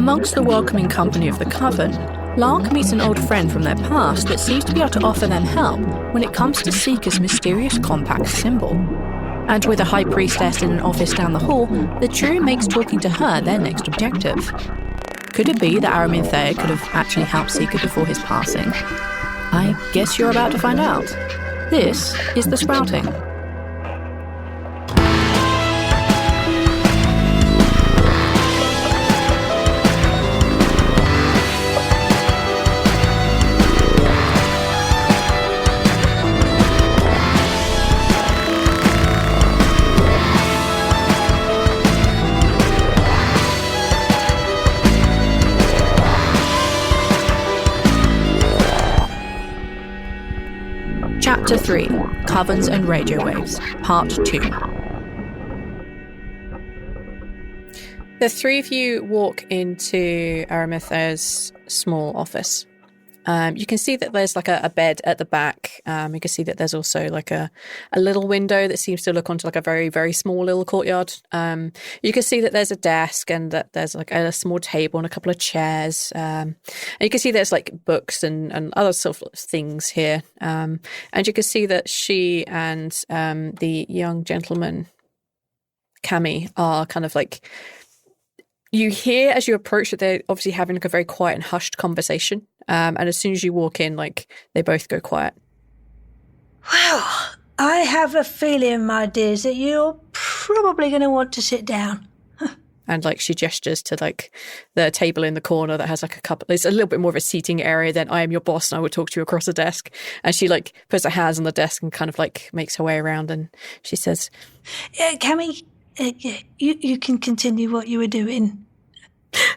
Amongst the welcoming company of the Coven, Lark meets an old friend from their past that seems to be able to offer them help when it comes to Seeker's mysterious compact symbol. And with a high priestess in an office down the hall, the trio makes talking to her their next objective. Could it be that Araminthia could have actually helped Seeker before his passing? I guess you're about to find out. This is The Sprouting. Ch.3, Covens and Radio Waves, Part 2. The three of you walk into Araminthia's small office. You can see that there's like a bed at the back. You can see that there's also like a little window that seems to look onto like a very, very small little courtyard. You can see that there's a desk and that there's like a small table and a couple of chairs. And you can see there's like books and other sort of things here. And you can see that she and the young gentleman, Cammy, are kind of like... You hear as you approach that they're obviously having like a very quiet and hushed conversation. And as soon as you walk in, like, they both go quiet. Well, I have a feeling, my dears, that you're probably going to want to sit down. And, like, she gestures to, like, the table in the corner that has, like, a couple... It's a little bit more of a seating area than I am your boss and I would talk to you across a desk. And she, like, puts her hands on the desk and kind of, like, makes her way around and she says... Cammy, you can continue what you were doing.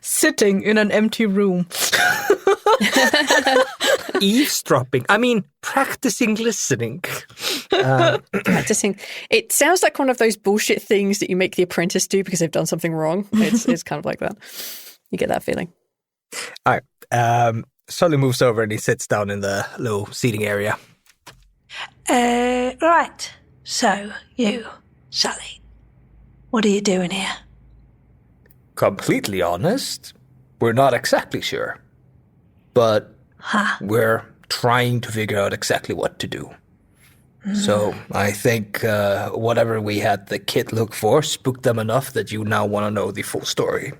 Sitting in an empty room. Eavesdropping. I mean, practicing listening. Practicing. It sounds like one of those bullshit things that you make the apprentice do because they've done something wrong. It's kind of like that. You get that feeling. All right. Sully moves over and he sits down in the low seating area. Right. So, you, Sully, what are you doing here? Completely honest, we're not exactly sure. But we're trying to figure out exactly what to do. So I think whatever we had the kid look for spooked them enough that you now want to know the full story.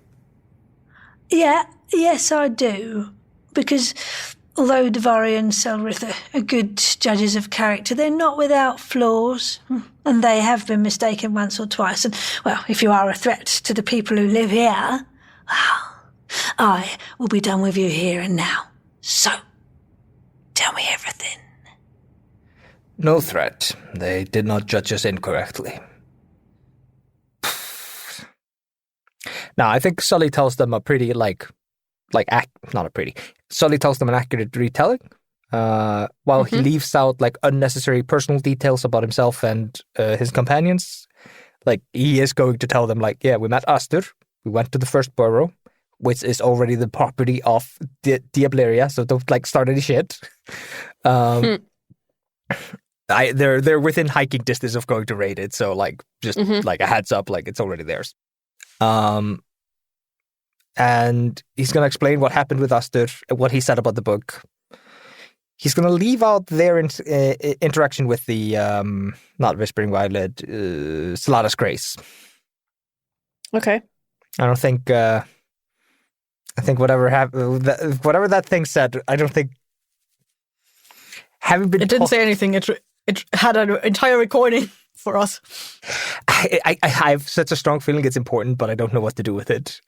Yes, I do. Because although Devari and Selrith are good judges of character, they're not without flaws. And they have been mistaken once or twice. And, well, if you are a threat to the people who live here, well, I will be done with you here and now. So, tell me everything. No threat. They did not judge us incorrectly. Now, I think Sully tells them a pretty, Sully tells them an accurate retelling. While he leaves out like unnecessary personal details about himself and his companions, like he is going to tell them like, yeah, we met Astur, we went to the first burrow, which is already the property of Diableria, so don't like start any shit. They're within hiking distance of going to raid it, so like just like a heads up, like it's already theirs. And he's gonna explain what happened with Astur, what he said about the book. He's going to leave out their interaction with the, not Whispering Violet, Saladas Grace. Okay. I don't think, I think whatever that thing said, I don't think, having been... It didn't say anything. It had an entire recording for us. I have such a strong feeling it's important, but I don't know what to do with it.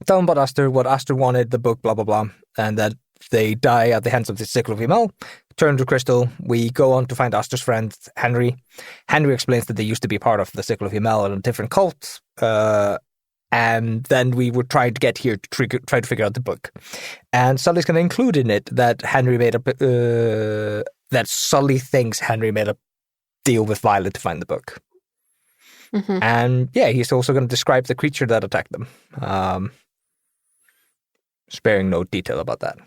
Tell them about Astur, what Astur wanted, the book, blah, blah, blah, and that they die at the hands of the Sickle of Ymel, turn to crystal. We go on to find Astur's friend, Henry. Henry explains that they used to be part of the Sickle of Ymel and a different cult, and then we were trying to get here to try to figure out the book. And Sully's going to include in it that Henry made that Sully thinks Henry made a deal with Violet to find the book. And yeah, he's also going to describe the creature that attacked them. Sparing no detail about that.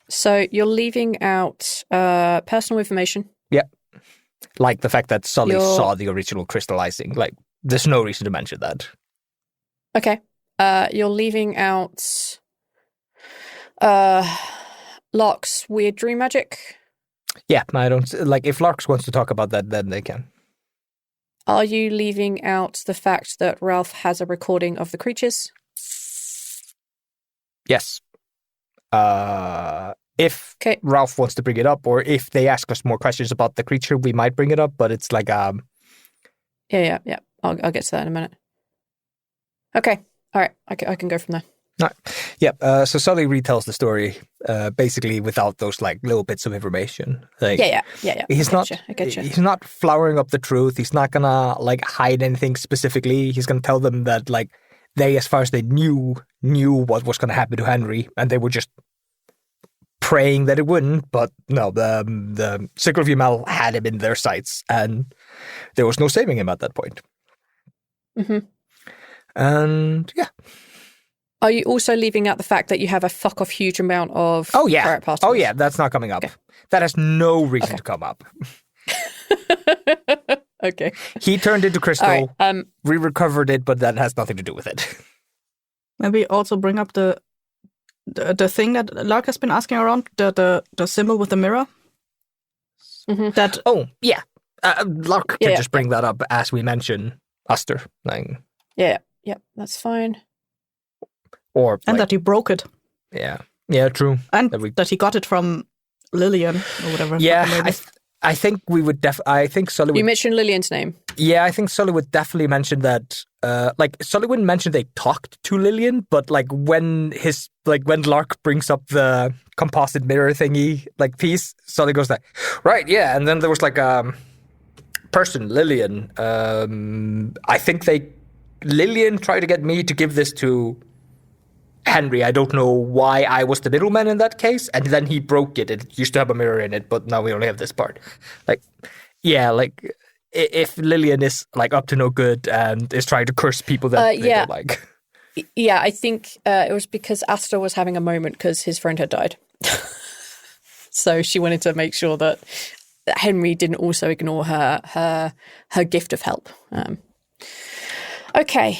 So you're leaving out personal information? Yeah. Like the fact that Sully saw the original crystallizing. Like, there's no reason to mention that. Okay. You're leaving out Lark's weird dream magic. Yeah, I don't like if Larks wants to talk about that, then they can. Are you leaving out the fact that Ralph has a recording of the creatures? Yes. If Ralph wants to bring it up, or if they ask us more questions about the creature, we might bring it up. But it's like Yeah. I'll get to that in a minute. Okay. All right. I can go from there. Right. Yeah. So Sully retells the story, basically without those like little bits of information. Like, yeah. He's I get you. He's not flowering up the truth. He's not gonna like hide anything specifically. He's gonna tell them that like they, as far as they knew what was gonna happen to Henry, and they were just praying that it wouldn't. But no, the Sickle had him in their sights, and there was no saving him at that point. Mm-hmm. And yeah. Are you also leaving out the fact that you have a fuck off huge amount of parrot particles? Oh yeah, that's not coming up. Okay. That has no reason to come up. Okay. He turned into crystal. Right, we recovered it, but that has nothing to do with it. Maybe also bring up the thing that Lark has been asking around, the symbol with the mirror. Mm-hmm. That Lark can just bring that up as we mention Aster. Like, yeah, that's fine. Or and that he broke it. Yeah, true. And that he got it from Lillian or whatever. Yeah, I think we would I think Sully would... You mentioned Lillian's name. Yeah, I think Sully would definitely mention that. Sully wouldn't mention they talked to Lillian, but like when Lark brings up the composite mirror thingy piece, Sully goes like, right, yeah, and then there was like person Lillian. I think Lillian tried to get me to give this to Henry. I don't know why I was the middleman in that case, and then he broke it. It used to have a mirror in it, but now we only have this part. If Lillian is up to no good and is trying to curse people that they don't like. Yeah, I think it was because Aster was having a moment because his friend had died. So she wanted to make sure that Henry didn't also ignore her gift of help. Okay.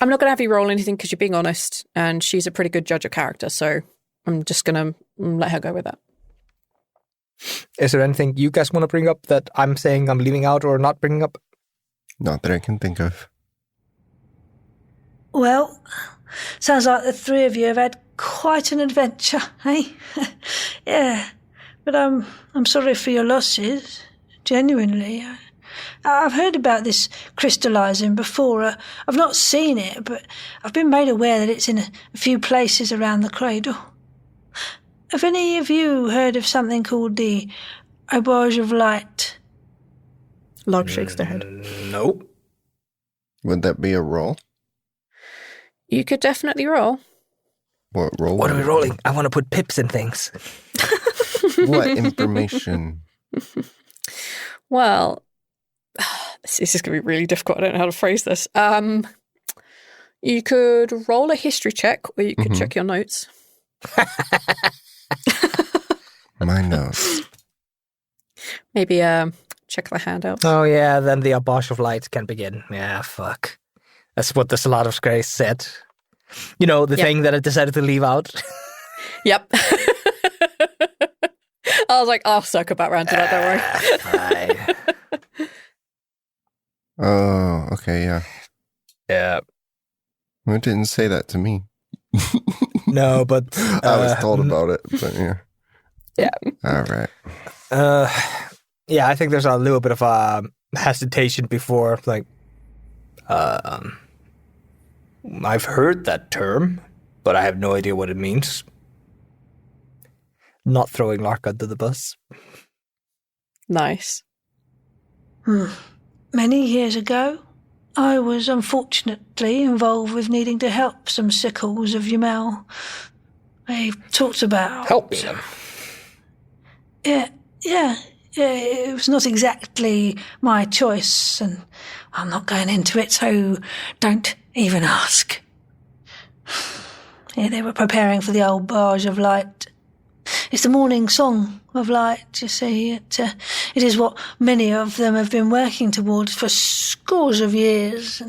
I'm not going to have you roll anything because you're being honest, and she's a pretty good judge of character, so I'm just going to let her go with that. Is there anything you guys want to bring up that I'm saying I'm leaving out or not bringing up? Not that I can think of. Well, sounds like the three of you have had quite an adventure, eh? Yeah, but I'm sorry for your losses, genuinely. I've heard about this crystallising before. I've not seen it, but I've been made aware that it's in a few places around the Cradle. Have any of you heard of something called the Auberge of Light? Lark shakes their head. Nope. Would that be a roll? You could definitely roll. What roll? What are we rolling? I want to put pips in things. What information? Well, this is going to be really difficult. I don't know how to phrase this. You could roll a history check, or you could check your notes. My notes. Maybe check the handout. Oh yeah, then the Auberge of Light can begin. Yeah, fuck. That's what the Salad of Grace said. You know, the thing that I decided to leave out. Yep. I was like, I'll circle back around to that, don't worry. Oh, okay, yeah. Yeah. Well, it didn't say that to me. No, but... I was told about it, but yeah. Yeah. All right. Yeah, I think there's a little bit of hesitation before, I've heard that term, but I have no idea what it means. Not throwing Lark under the bus. Nice. Many years ago, I was unfortunately involved with needing to help some Sickles of Yamal. They talked about... Helping them? Yeah, it was not exactly my choice, and I'm not going into it, so don't even ask. Yeah, they were preparing for the old Barge of Light. It's the morning song of light, you see. It It is what many of them have been working towards for scores of years.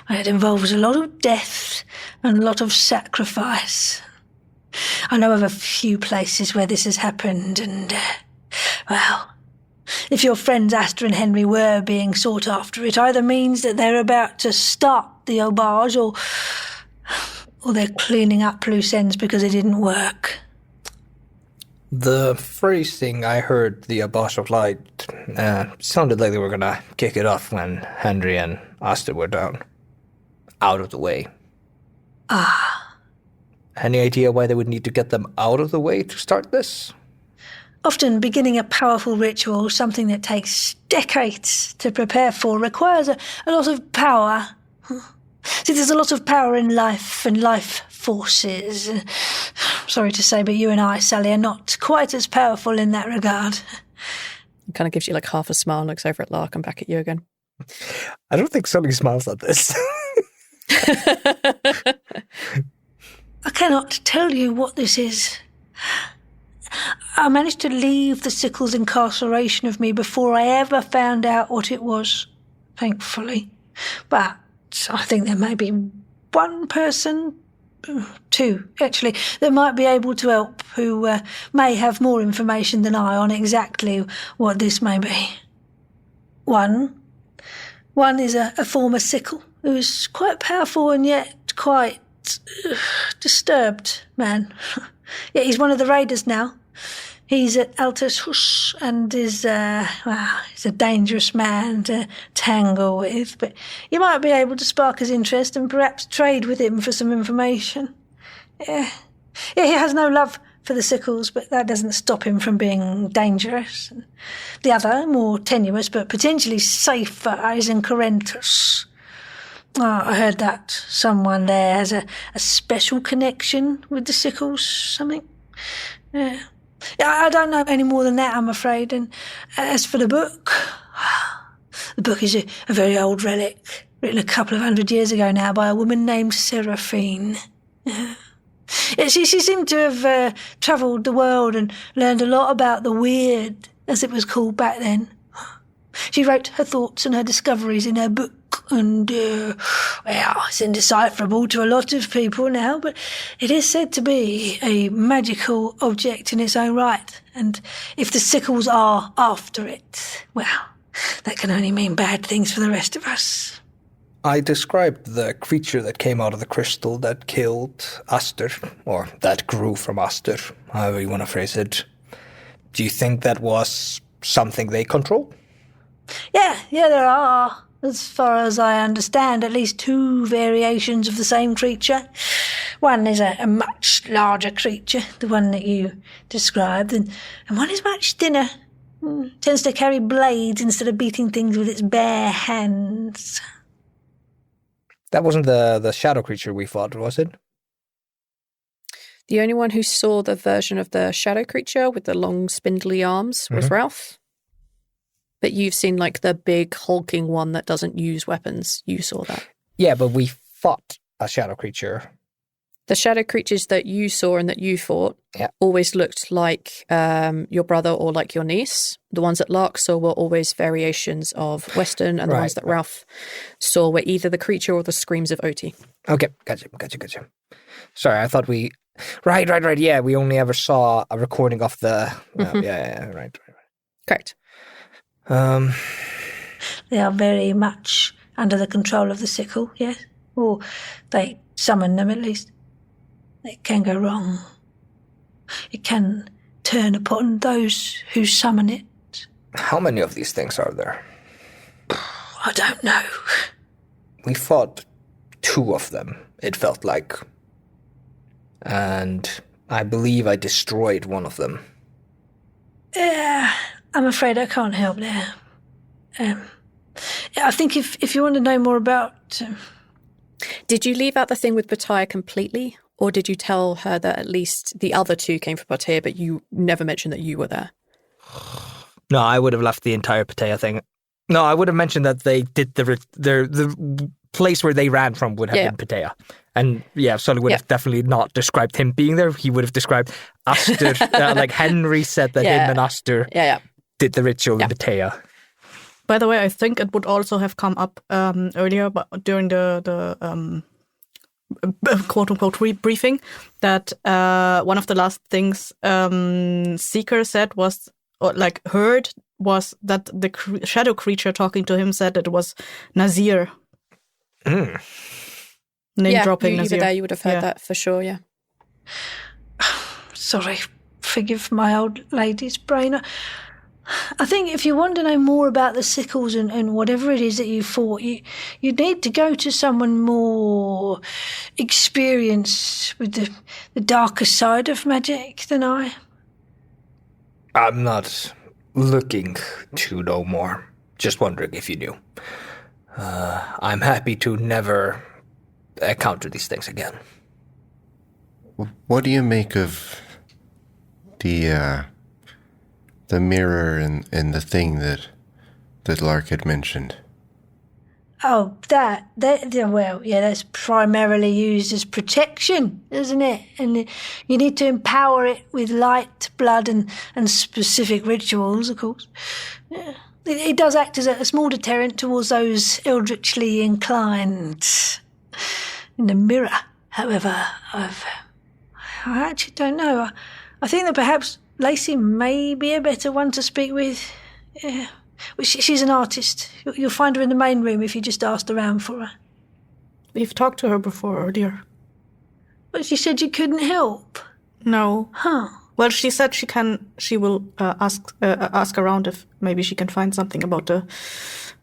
And it involves a lot of death and a lot of sacrifice. I know of a few places where this has happened, and, well, if your friends Aster and Henry were being sought after, it either means that they're about to start the Aubage, or they're cleaning up loose ends because it didn't work. The phrasing I heard the Abbas of Light sounded like they were going to kick it off when Henry and Aster were down. Out of the way. Ah. Any idea why they would need to get them out of the way to start this? Often beginning a powerful ritual, something that takes decades to prepare for, requires a lot of power. See, there's a lot of power in life and life forces. Sorry to say, but you and I, Sully, are not quite as powerful in that regard. It kind of gives you like half a smile and looks over at Lark and back at you again. I don't think Sully smiles at this. I cannot tell you what this is. I managed to leave the Sickle's incarceration of me before I ever found out what it was, thankfully. But I think there may be one person, two, actually, that might be able to help, who may have more information than I on exactly what this may be. One is a former Sickle, who's quite powerful and yet quite disturbed man. Yeah, he's one of the raiders now. He's at Altus Hush and is, he's a dangerous man to tangle with, but you might be able to spark his interest and perhaps trade with him for some information. Yeah, he has no love for the Sickles, but that doesn't stop him from being dangerous. The other, more tenuous but potentially safer, is in Corentus. I heard that someone there has a special connection with the Sickles, something. Yeah, I don't know any more than that, I'm afraid. And as for the book is a very old relic, written a couple of 100 years ago now by a woman named Seraphine. Yeah, she seemed to have travelled the world and learned a lot about the weird, as it was called back then. She wrote her thoughts and her discoveries in her book, and, well, it's indecipherable to a lot of people now, but it is said to be a magical object in its own right, and if the Sickles are after it, well, that can only mean bad things for the rest of us. I described the creature that came out of the crystal that killed Aster, or that grew from Aster, however you want to phrase it. Do you think that was something they control? Yeah, there are. As far as I understand, at least two variations of the same creature. One is a much larger creature, the one that you described, and one is much thinner. Tends to carry blades instead of beating things with its bare hands. That wasn't the shadow creature we fought, was it? The only one who saw the version of the shadow creature with the long spindly arms was Ralph. But you've seen like the big hulking one that doesn't use weapons. You saw that. Yeah, but we fought a shadow creature. The shadow creatures that you saw and that you fought always looked like your brother or like your niece. The ones that Lark saw were always variations of Western, and the ones that Ralph saw were either the creature or the screams of Oti. Okay, gotcha. Sorry, I thought we... Right. Yeah, we only ever saw a recording of the... right. Correct. They are very much under the control of the Sickle, yes? Or they summon them, at least. It can go wrong. It can turn upon those who summon it. How many of these things are there? I don't know. We fought 2 of them, it felt like. And I believe I destroyed one of them. I'm afraid I can't help there. I think if you want to know more about... Did you leave out the thing with Batia completely? Or did you tell her that at least the other 2 came from Batia, but you never mentioned that you were there? No, I would have left the entire Batia thing. No, I would have mentioned that they did the place where they ran from would have been Batia. And Sully would have definitely not described him being there. He would have described Aster. Like Henry said that him and Aster. Yeah. did the ritual Yeah. in Batea. By the way, I think it would also have come up earlier, but during the quote unquote briefing, that one of the last things Seeker said was, or like heard, was that the shadow creature talking to him said that it was Nazir. Name dropping you were Nazir. there, you would have heard that for sure, yeah. Sorry, forgive my old lady's brain. I think if you want to know more about the Sickles and whatever it is that you fought, you need to go to someone more experienced with the darker side of magic than I. I'm not looking to know more. Just wondering if you knew. I'm happy to never encounter these things again. What do you make of the mirror and the thing that Lark had mentioned? Oh, that's primarily used as protection, isn't it? And you need to empower it with light, blood, and specific rituals, of course. Yeah. It does act as a small deterrent towards those eldritchly inclined. In the mirror, however, I actually don't know. I think that perhaps Lacy may be a better one to speak with. Yeah. She's an artist. You'll find her in the main room if you just asked around for her. We've talked to her before earlier. But she said you couldn't help. No. Huh. Well, she said she will ask around if maybe she can find something about the...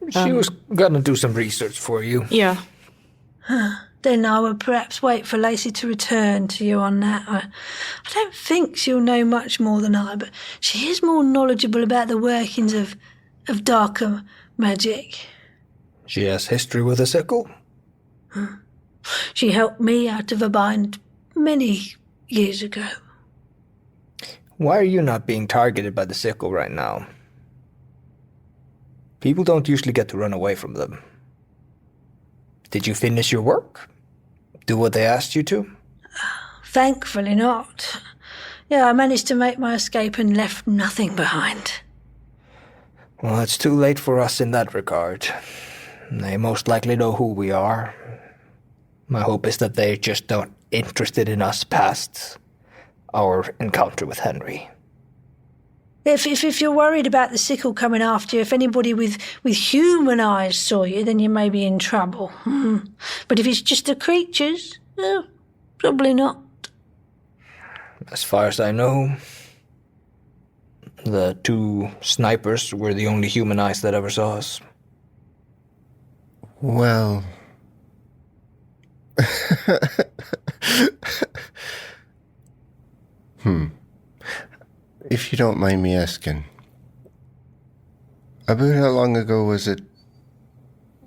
She was gonna do some research for you. Yeah. Then I would perhaps wait for Lacy to return to you on that. I don't think she'll know much more than I, but she is more knowledgeable about the workings of darker magic. She has history with a sickle? She helped me out of a bind many years ago. Why are you not being targeted by the sickle right now? People don't usually get to run away from them. Did you finish your work? Do what they asked you to? Thankfully not. Yeah, I managed to make my escape and left nothing behind. Well, it's too late for us in that regard. They most likely know who we are. My hope is that they're just not interested in us past our encounter with Henry. If you're worried about the sickle coming after you, if anybody with human eyes saw you, then you may be in trouble. But if it's just the creatures, probably not. As far as I know, the two snipers were the only human eyes that ever saw us. Well... If you don't mind me asking, about how long ago was it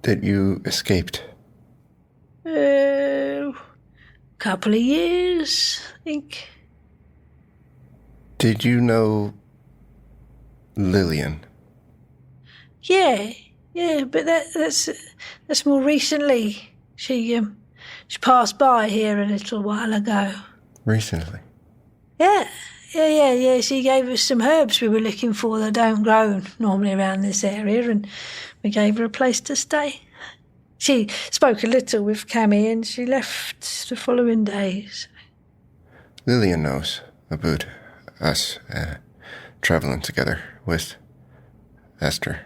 that you escaped? Couple of years, I think. Did you know Lillian? Yeah, but that's more recently. She passed by here a little while ago. Recently? Yeah. She gave us some herbs we were looking for that don't grow normally around this area, and we gave her a place to stay. She spoke a little with Cammy, and she left the following days. Lillian knows about us traveling together with Esther.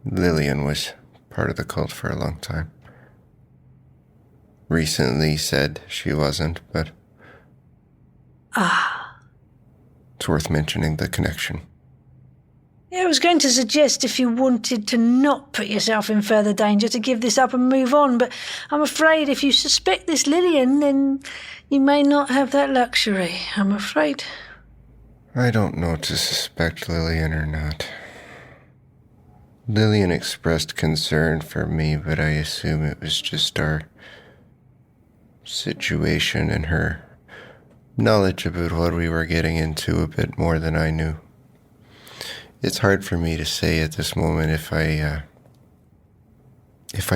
Lillian was part of the cult for a long time. Recently said she wasn't, but... It's worth mentioning the connection. Yeah, I was going to suggest if you wanted to not put yourself in further danger to give this up and move on, but I'm afraid if you suspect this Lillian, then you may not have that luxury, I'm afraid. I don't know to suspect Lillian or not. Lillian expressed concern for me, but I assume it was just our situation and her knowledge about what we were getting into a bit more than I knew. It's hard for me to say at this moment if I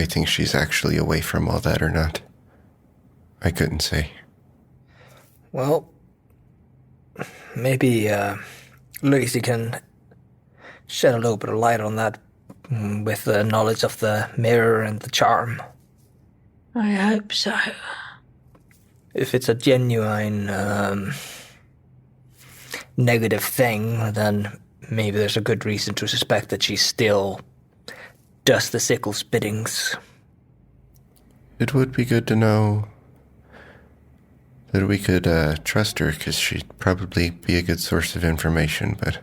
think she's actually away from all that or not. I couldn't say. Well, maybe Lacy can shed a little bit of light on that with the knowledge of the mirror and the charm. I hope so. If it's a genuine negative thing, then maybe there's a good reason to suspect that she still does the Sickle's biddings. It would be good to know that we could trust her, because she'd probably be a good source of information, but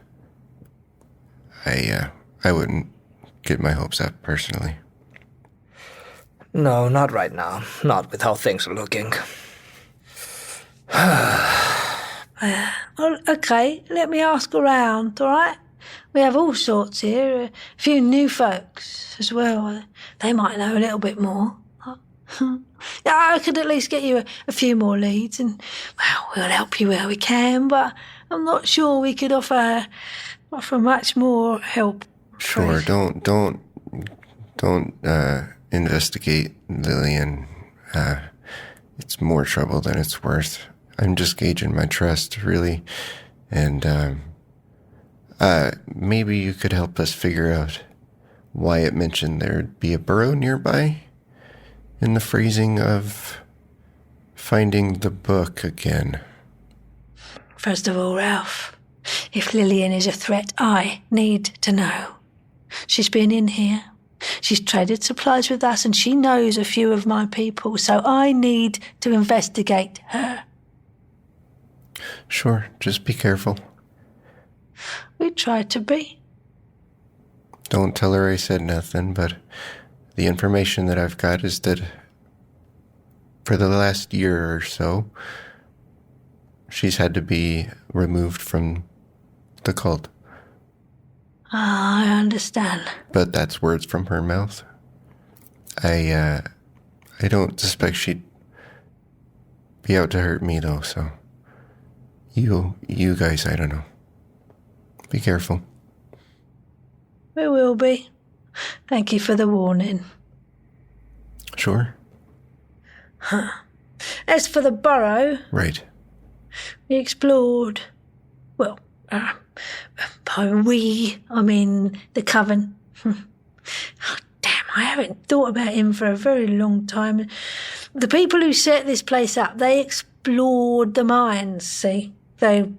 I wouldn't get my hopes up personally. No, not right now. Not with how things are looking. Okay, let me ask around, all right? We have all sorts here. A few new folks as well. They might know a little bit more. I could at least get you a few more leads, and, well, we'll help you where we can, but I'm not sure we could offer much more help. Sure, don't investigate Lillian. It's more trouble than it's worth. I'm just gauging my trust, really. And maybe you could help us figure out why it mentioned there'd be a burrow nearby in the phrasing of finding the book again. First of all, Ralph, if Lillian is a threat, I need to know. She's been in here. She's traded supplies with us, and she knows a few of my people, so I need to investigate her. Sure, just be careful. We try to be. Don't tell her I said nothing, but the information that I've got is that for the last year or so, she's had to be removed from the cult. I understand. But that's words from her mouth. I don't suspect she'd be out to hurt me, though, so you guys, I don't know. Be careful. We will be. Thank you for the warning. Sure. As for the burrow, Right. we explored, well, by we, I mean the Coven. Oh, damn, I haven't thought about him for a very long time. The people who set this place up, they explored the mines, see? They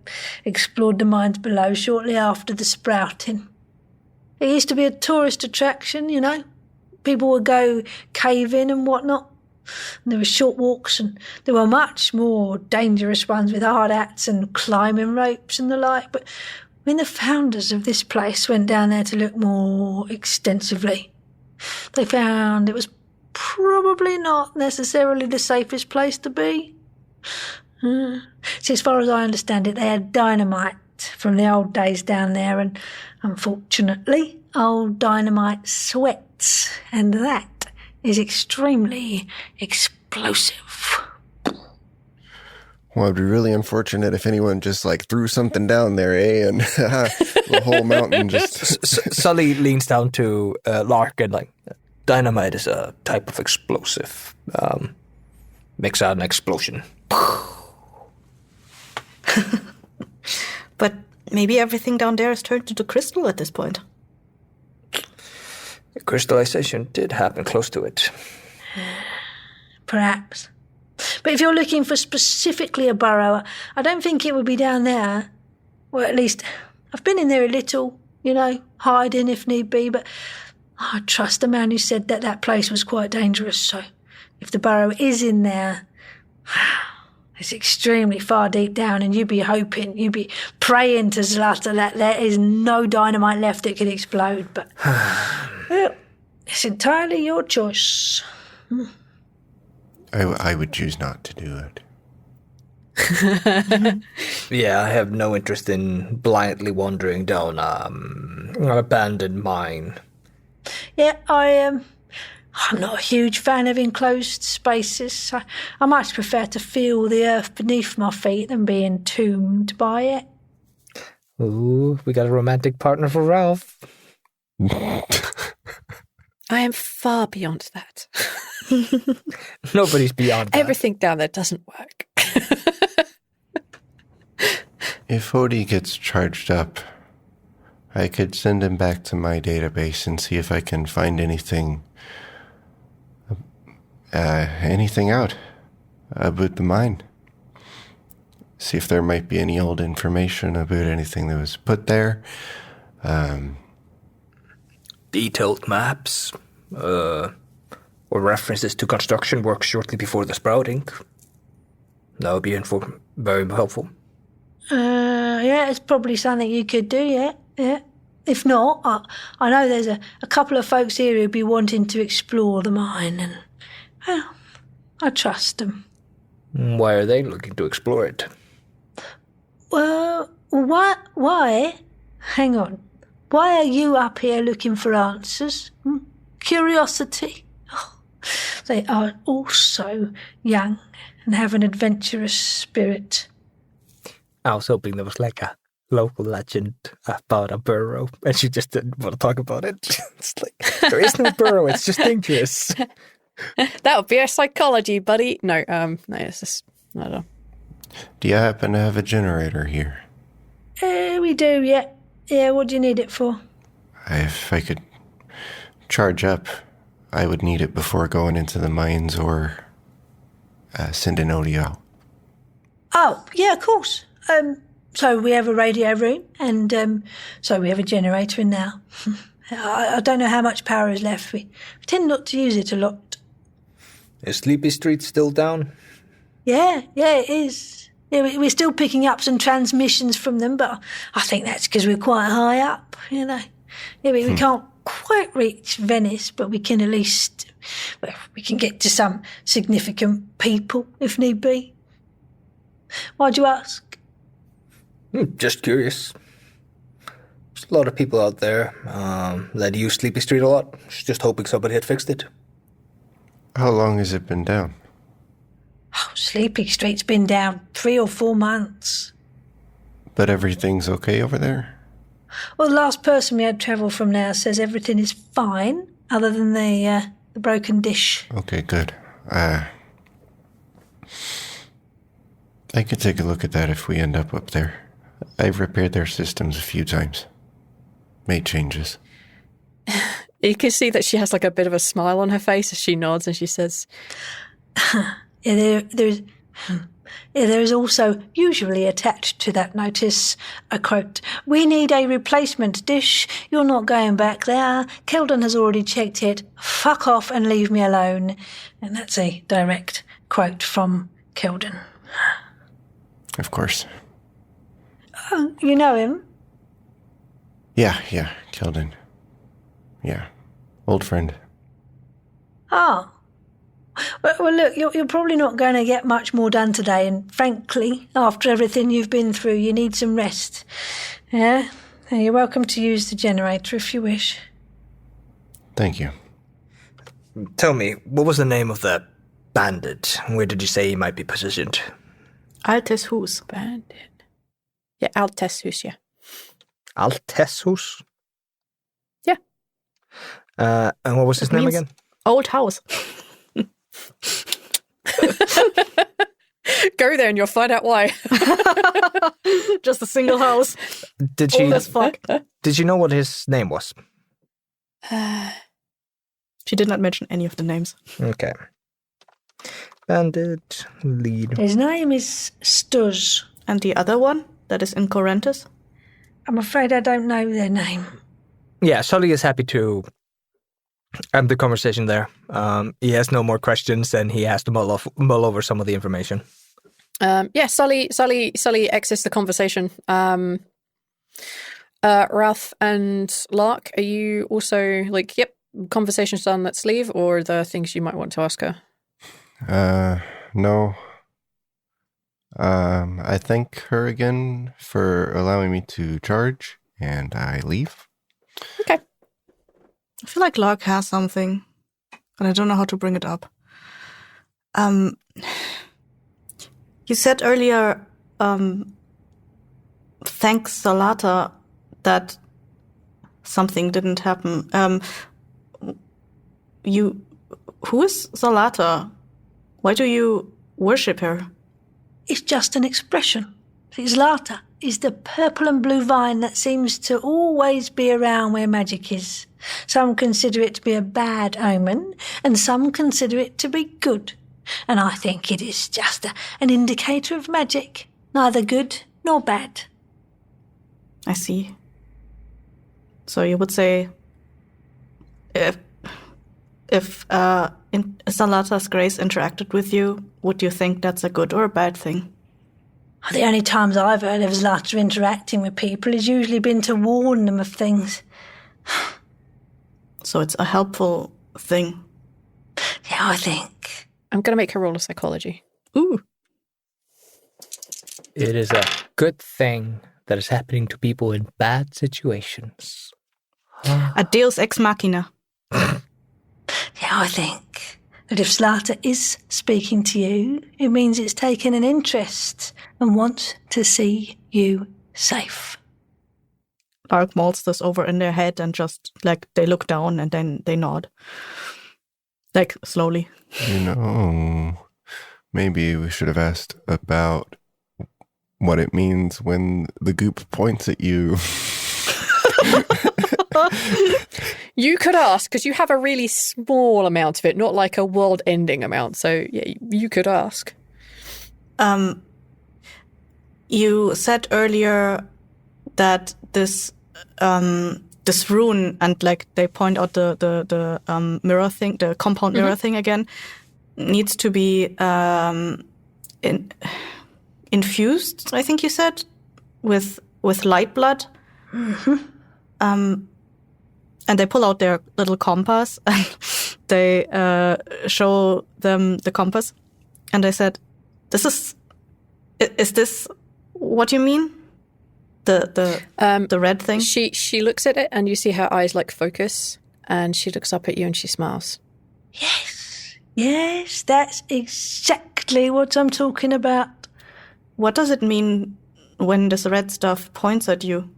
explored the mines below shortly after the sprouting. It used to be a tourist attraction, you know. People would go caving and whatnot. And there were short walks, and there were much more dangerous ones with hard hats and climbing ropes and the like. But when the founders of this place went down there to look more extensively, they found it was probably not necessarily the safest place to be. See, as far as I understand it, they had dynamite from the old days down there, and unfortunately, old dynamite sweats, and that is extremely explosive. Well, it'd be really unfortunate if anyone just, threw something down there, eh? And the whole mountain just... Sully leans down to Larkin, dynamite is a type of explosive. Makes out an explosion. But maybe everything down there is turned into crystal at this point. Crystallization did happen close to it. Perhaps. But if you're looking for specifically a burrow, I don't think it would be down there. Well, at least I've been in there a little, hiding if need be, but I trust the man who said that place was quite dangerous, so if the burrow is in there, it's extremely far deep down, and you'd be praying to Zlata that there is no dynamite left that could explode, but well, it's entirely your choice. I would choose not to do it. Yeah, I have no interest in blindly wandering down an abandoned mine. Yeah, I'm not a huge fan of enclosed spaces. I much prefer to feel the earth beneath my feet than be entombed by it. Ooh, we got a romantic partner for Ralph. I am far beyond that. Nobody's beyond that. Everything down there doesn't work. If Odie gets charged up, I could send him back to my database and see if I can find anything out about the mine. See if there might be any old information about anything that was put there. Detailed maps, or references to construction work shortly before the sprouting. That would be very helpful. Yeah, it's probably something you could do, yeah. If not, I know there's a couple of folks here who'd be wanting to explore the mine, and, well, I trust them. Why are they looking to explore it? Well, why? Hang on. Why are you up here looking for answers? Curiosity? Oh, they are also young and have an adventurous spirit. I was hoping there was like a local legend about a burrow, and she just didn't want to talk about it. It's like, there is no burrow, it's just dangerous. That would be a psychology, buddy. No, it's just, I don't know. Do you happen to have a generator here? We do, yeah. Yeah, what do you need it for? If I could charge up, I would need it before going into the mines or sending Odie out. Oh, yeah, of course. So we have a radio room, and so we have a generator in now. I don't know how much power is left. We tend not to use it a lot. Is Sleepy Street still down? Yeah, it is. Yeah, we're still picking up some transmissions from them, but I think that's because we're quite high up, you know. Yeah, we can't quite reach Venice, but we can at least, well, we can get to some significant people if need be. Why'd you ask? Just curious. There's a lot of people out there that use Sleepy Street a lot. Just hoping somebody had fixed it. How long has it been down? Oh, Sleepy Street's been down 3 or 4 months. But everything's okay over there? Well, the last person we had travel from now says everything is fine, other than the broken dish. Okay, good. I could take a look at that if we end up there. I've repaired their systems a few times. Made changes. You can see that she has like a bit of a smile on her face as she nods and she says, Yeah, there is also usually attached to that notice a quote, "We need a replacement dish. You're not going back there. Keldon has already checked it. Fuck off and leave me alone." And that's a direct quote from Keldon. Of course. Oh, you know him? Yeah, Keldon. Yeah, old friend. Oh. Well, look, you're probably not going to get much more done today, and frankly, after everything you've been through, you need some rest. Yeah? You're welcome to use the generator if you wish. Thank you. Tell me, what was the name of the bandit? Where did you say he might be positioned? Altes Hus. bandit. Yeah, Alteshus, yeah. Alteshus? Yeah. And what was his name again? Old house. Go there and you'll find out why. Just a single house. Old as fuck. Did you know what his name was? She did not mention any of the names. Okay. Bandit, lead. His name is Stuz. And the other one that is in Corentus? I'm afraid I don't know their name. Yeah, Sully is happy to end the conversation there. He has no more questions and he has to mull over some of the information. Yeah, Sully exits the conversation. Ralph and Lark, are you also like, yep, conversation's done, let's leave, or are there things you might want to ask her? No. I thank her again for allowing me to charge, and I leave. Okay. I feel like Lark has something, but I don't know how to bring it up. You said earlier, thanks Salata, that something didn't happen. Who is Salata? Why do you worship her? It's just an expression. It's Lata. is the purple and blue vine that seems to always be around where magic is. Some consider it to be a bad omen, and some consider it to be good. And I think it is just an indicator of magic, neither good nor bad. I see. So you would say, if Salata's Grace interacted with you, would you think that's a good or a bad thing? The only times I've heard of Zlata interacting with people has usually been to warn them of things. So it's a helpful thing. Yeah, I think. I'm going to make her roll of psychology. Ooh. It is a good thing that is happening to people in bad situations. A deus ex machina. Yeah, I think that if Zlata is speaking to you, it means it's taken an interest and wants to see you safe. Lark mulls this over in their head and just, like, they look down and then they nod. Like, slowly. Maybe we should have asked about what it means when the goop points at you. You could ask, because you have a really small amount of it, not like a world-ending amount. So, yeah, you could ask. You said earlier that this rune, and like they point out the mirror thing, the compound mirror thing again, needs to be infused, I think you said, with light blood. And they pull out their little compass and they show them the compass. And I said, is this what you mean? The red thing? She looks at it and you see her eyes like focus, and she looks up at you and she smiles. Yes, that's exactly what I'm talking about. What does it mean when this red stuff points at you?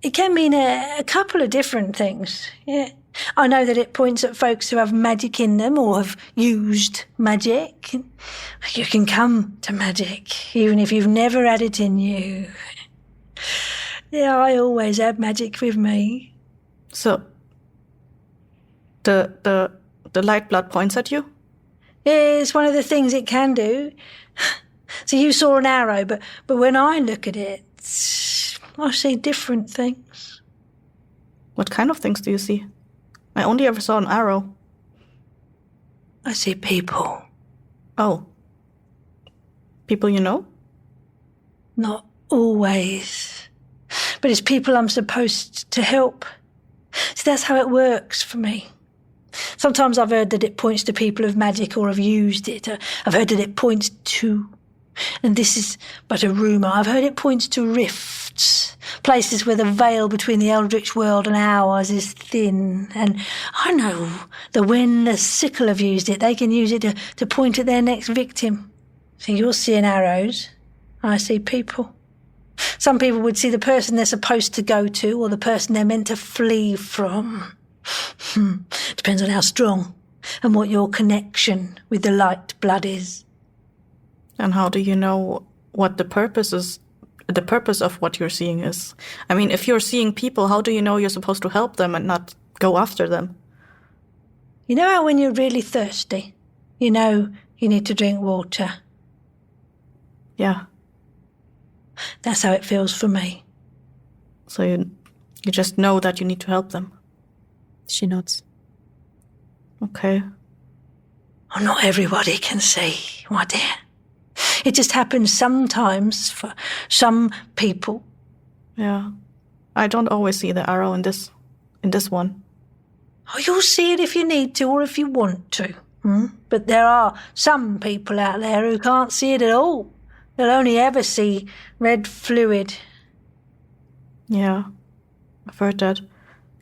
It can mean a couple of different things. Yeah, I know that it points at folks who have magic in them or have used magic. You can come to magic even if you've never had it in you. Yeah, I always have magic with me. So, the light blood points at you? Yeah, it's one of the things it can do. So you saw an arrow, but when I look at it, I see different things. What kind of things do you see? I only ever saw an arrow. I see people. Oh. People you know? Not always. But it's people I'm supposed to help. So that's how it works for me. Sometimes I've heard that it points to people of magic or have used it. I've heard that it points to, and this is but a rumour, I've heard it points to rifts, places where the veil between the eldritch world and ours is thin. And I know that when the Sickle have used it, they can use it to point at their next victim. So you're seeing arrows, I see people. Some people would see the person they're supposed to go to or the person they're meant to flee from. Depends on how strong and what your connection with the light blood is. And how do you know what the purpose of what you're seeing is? I mean, if you're seeing people, how do you know you're supposed to help them and not go after them? You know how when you're really thirsty, you know you need to drink water? Yeah. That's how it feels for me. So you just know that you need to help them. She nods. Okay. Oh, not everybody can see, my dear. It just happens sometimes for some people. Yeah. I don't always see the arrow in this one. Oh, you'll see it if you need to or if you want to. But there are some people out there who can't see it at all. They'll only ever see red fluid. Yeah. I've heard that.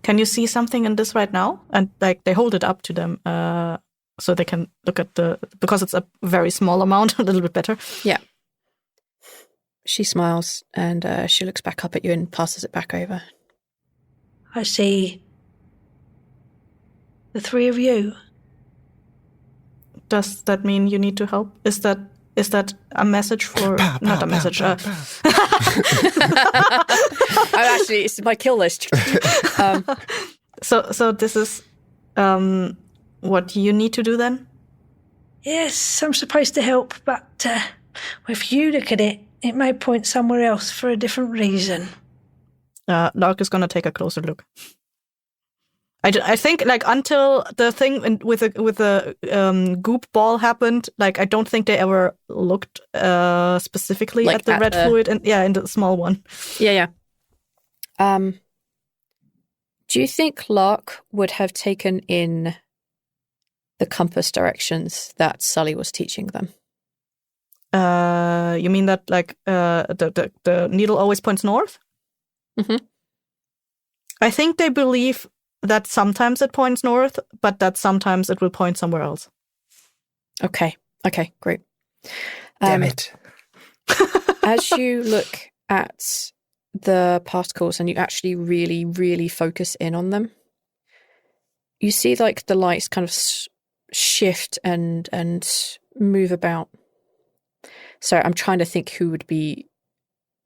Can you see something in this right now? And like they hold it up to them so they can look at because it's a very small amount, a little bit better. Yeah. She smiles and she looks back up at you and passes it back over. I see the three of you. Does that mean you need to help? Is Is that a message for... not a message. Actually, it's my kill list. So this is what you need to do then? Yes, I'm supposed to help, but if you look at it, it may point somewhere else for a different reason. Lark is going to take a closer look. I think like until the thing with the goop ball happened, like I don't think they ever looked specifically like at the red fluid and in the small one. Yeah. Do you think Lark would have taken in the compass directions that Sully was teaching them? You mean that like the needle always points north? Mm-hmm. I think they believe that sometimes it points north, but that sometimes it will point somewhere else. Okay, great. Damn it. As you look at the particles and you actually really, really focus in on them, you see like the lights kind of shift and move about. So I'm trying to think who would be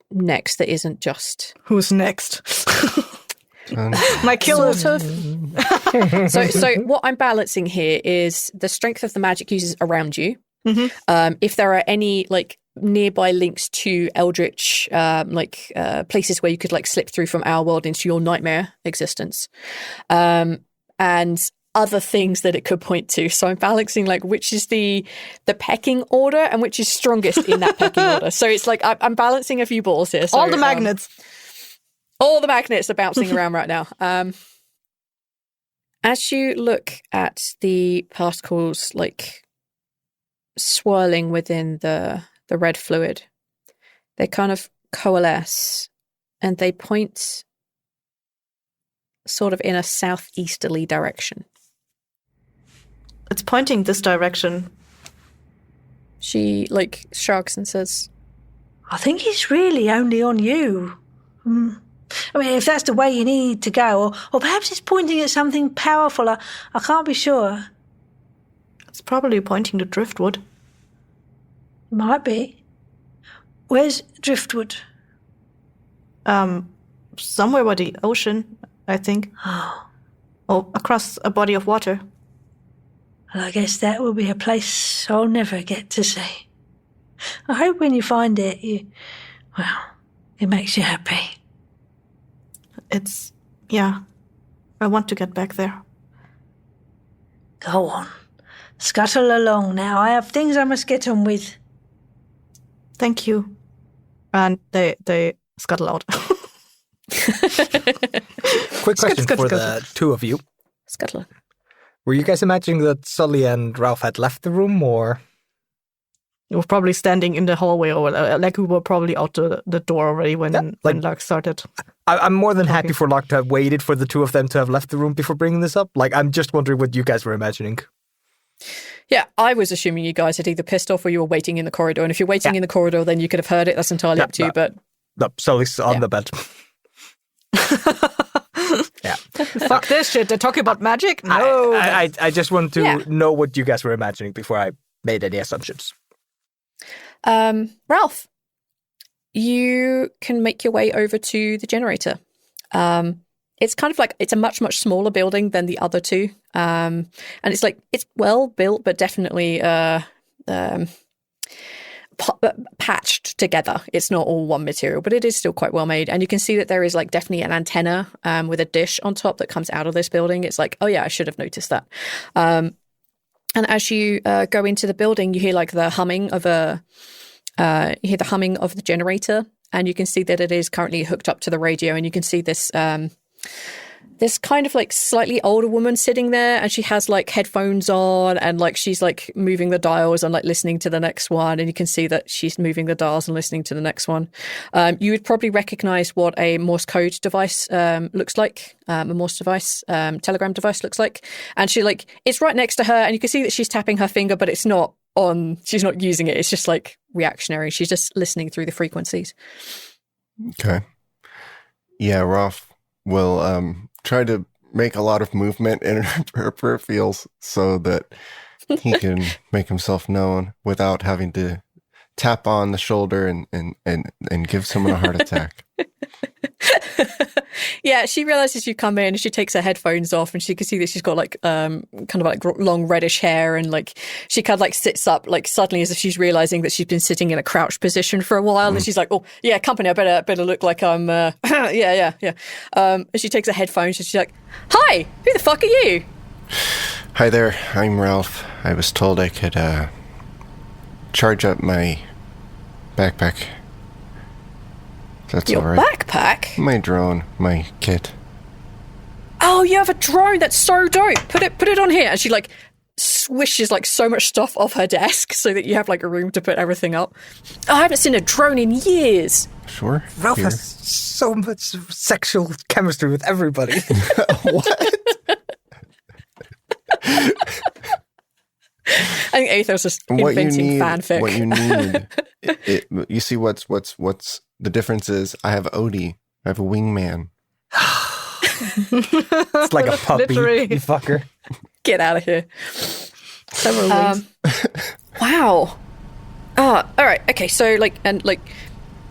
next that isn't just... Who's next? My killer. Sort of. So what I'm balancing here is the strength of the magic users around you. Mm-hmm. If there are any like nearby links to eldritch places where you could like slip through from our world into your nightmare existence, and other things that it could point to. So I'm balancing like which is the pecking order and which is strongest in that pecking order. So it's like I'm balancing a few balls here. So, all the magnets. All the magnets are bouncing around right now. As you look at the particles like swirling within the red fluid, they kind of coalesce and they point sort of in a southeasterly direction. It's pointing this direction. She like shrugs and says, I think it's really only on you. I mean, if that's the way you need to go, or perhaps it's pointing at something powerful. I can't be sure. It's probably pointing to driftwood. Might be. Where's driftwood? Somewhere by the ocean, I think. Or across a body of water. Well, I guess that will be a place I'll never get to see. I hope when you find it, it makes you happy. I want to get back there. Go on. Scuttle along now. I have things I must get on with. Thank you. And they scuttle out. Quick question for the two of you. Scuttle. Were you guys imagining that Sully and Ralph had left the room, or...? You were probably standing in the hallway, or like we were probably out the door already when Lark started. I'm more than happy for Lark to have waited for the two of them to have left the room before bringing this up. Like, I'm just wondering what you guys were imagining. Yeah, I was assuming you guys had either pissed off or you were waiting in the corridor. And if you're waiting in the corridor, then you could have heard it. That's entirely up to you, but... No, Sully's on the bed. Yeah. Fuck this shit. They're talking about magic? No. I just want to know what you guys were imagining before I made any assumptions. Ralph, you can make your way over to the generator. It's kind of like, it's a much, much smaller building than the other two. And it's like, it's well built, but definitely patched together. It's not all one material, but it is still quite well made. And you can see that there is like definitely an antenna with a dish on top that comes out of this building. It's like, oh yeah, I should have noticed that. And as you go into the building, you hear like the humming of the generator, and you can see that it is currently hooked up to the radio. And you can see this this kind of like slightly older woman sitting there, and she has like headphones on, and like she's like moving the dials and like listening to the next one. And you can see that she's moving the dials and listening to the next one. You would probably recognize what a Morse code device looks like, a Morse device, telegram device looks like. And she like, it's right next to her, and you can see that she's tapping her finger, but it's not on, she's not using it. It's just like reactionary. She's just listening through the frequencies. Okay. Yeah, Rolf will try to make a lot of movement in her peripherals so that he can make himself known without having to tap on the shoulder and give someone a heart attack. Yeah, she realizes you come in and she takes her headphones off and she can see that she's got like kind of like long reddish hair, and like she kind of like sits up like suddenly as if she's realizing that she's been sitting in a crouched position for a while, and she's like, oh yeah, company, I better look like I'm yeah. And she takes her headphones and she's like, hi, who the fuck are you? Hi there, I'm Ralph. I was told I could charge up my backpack. That's Your all right. backpack? My drone, my kit. Oh, you have a drone. That's so dope. Put it on here. And she like swishes like so much stuff off her desk so that you have like a room to put everything up. I haven't seen a drone in years. Sure. Ralph Here. has so much sexual chemistry with everybody. What? I think Aether's just inventing fanfic. What you need, you see what's the difference is I have Odie. I have a wingman. It's like a puppy, Literally. you fucker. Get out of here. Several wings. Wow. All right. Okay. So like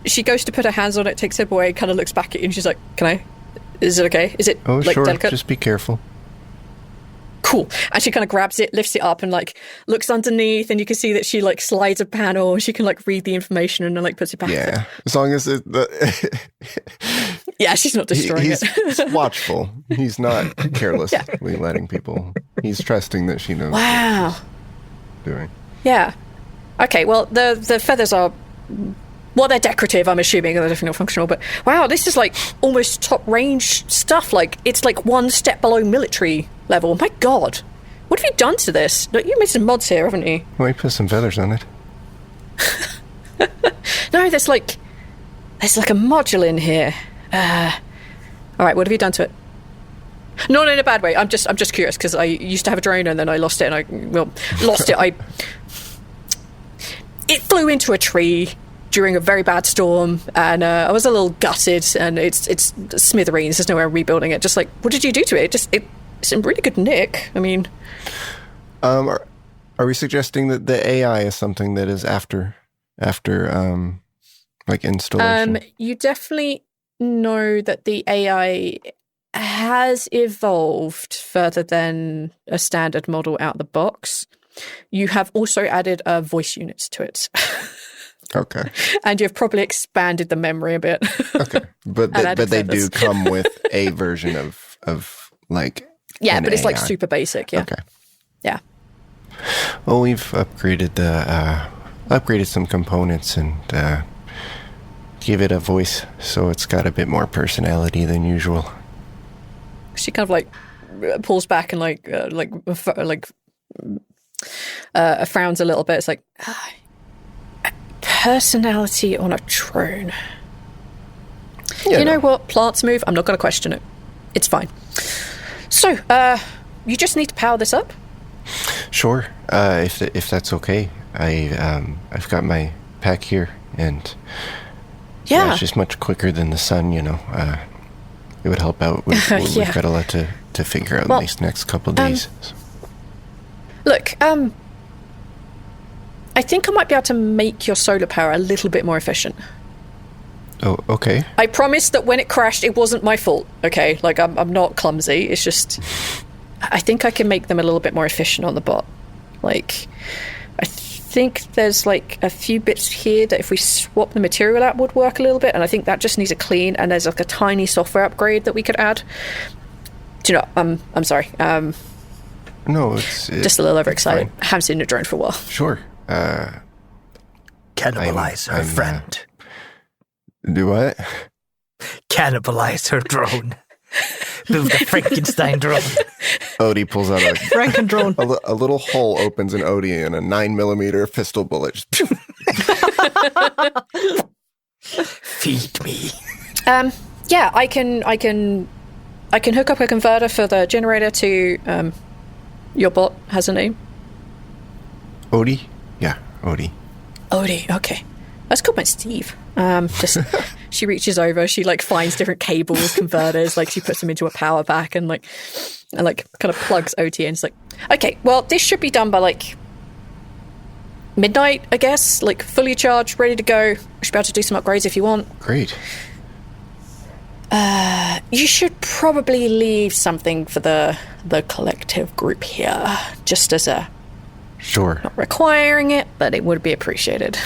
she goes to put her hands on it, takes it away, kind of looks back at you, and she's like, "Can I? Is it okay? Is it Oh, like sure. delicate?" Just be careful. Cool. And she kind of grabs it, lifts it up, and like looks underneath, and you can see that she like slides a panel. She can like read the information and then like puts it back. Yeah, as long as Yeah, she's not destroying he's it. watchful. He's not carelessly letting people. He's trusting that she knows Wow. what she's doing. Yeah. Okay. Well, the feathers are. Well, they're decorative, I'm assuming, they're definitely not functional, but wow, this is like almost top range stuff. Like, it's like one step below military level. My God. What have you done to this? Look, you made some mods here, haven't you? Well, I put some feathers on it. No, there's like a module in here. All right, what have you done to it? Not in a bad way. I'm just curious because I used to have a drone and then I lost it, and it flew into a tree during a very bad storm, and I was a little gutted, and it's smithereens. There's no way I'm rebuilding it. Just like, what did you do to it? It's in really good nick. I mean, Are we suggesting that the AI is something that is after like installation? you definitely know that the AI has evolved further than a standard model out the box. You have also added voice units to it. Okay. And you've probably expanded the memory a bit. Okay. But they do come with a version of like yeah, an but it's like AI. super basic. Yeah. Okay. Yeah. Well, we've upgraded some components and give it a voice, so it's got a bit more personality than usual. She kind of like pulls back and frowns a little bit. It's like personality on a drone. You know what? Plants move. I'm not going to question it. It's fine. So, you just need to power this up. Sure, if that's okay. I've got my pack here, and Yeah. it's just much quicker than the sun. It would help out. We've got a lot to figure out in these next couple of days. Look, I think I might be able to make your solar power a little bit more efficient. Oh, okay. I promise that when it crashed, it wasn't my fault, okay? Like, I'm not clumsy. It's just, I think I can make them a little bit more efficient on the bot. Like, I think there's, like, a few bits here that if we swap the material out would work a little bit, and I think that just needs a clean, and there's, like, a tiny software upgrade that we could add. Do you know, I'm sorry. No, it's just a little overexcited. fine. I haven't seen a drone for a while. Sure. Cannibalize her friend. Do what? Cannibalize her drone. Move the Frankenstein drone. Odie pulls out Franken drone. a little hole opens in Odie, and a 9mm pistol bullet just Feed me. Yeah, I can hook up a converter for the generator to your bot has a name. Odie? Yeah, Odie. Odie, okay. That's called my Steve. Just she reaches over, she like finds different cables, converters, like she puts them into a power pack and kind of plugs OT in. It's like, okay, well, this should be done by like midnight, I guess. Like, fully charged, ready to go. Should be able to do some upgrades if you want. Great. You should probably leave something for the collective group here, just as a... Sure. Not requiring it, but it would be appreciated.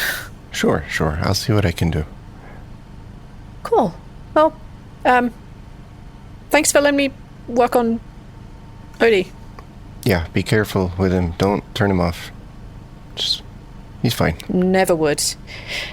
Sure. I'll see what I can do. Cool. Well, thanks for letting me work on Odie. Yeah, be careful with him. Don't turn him off. He's fine. Never would.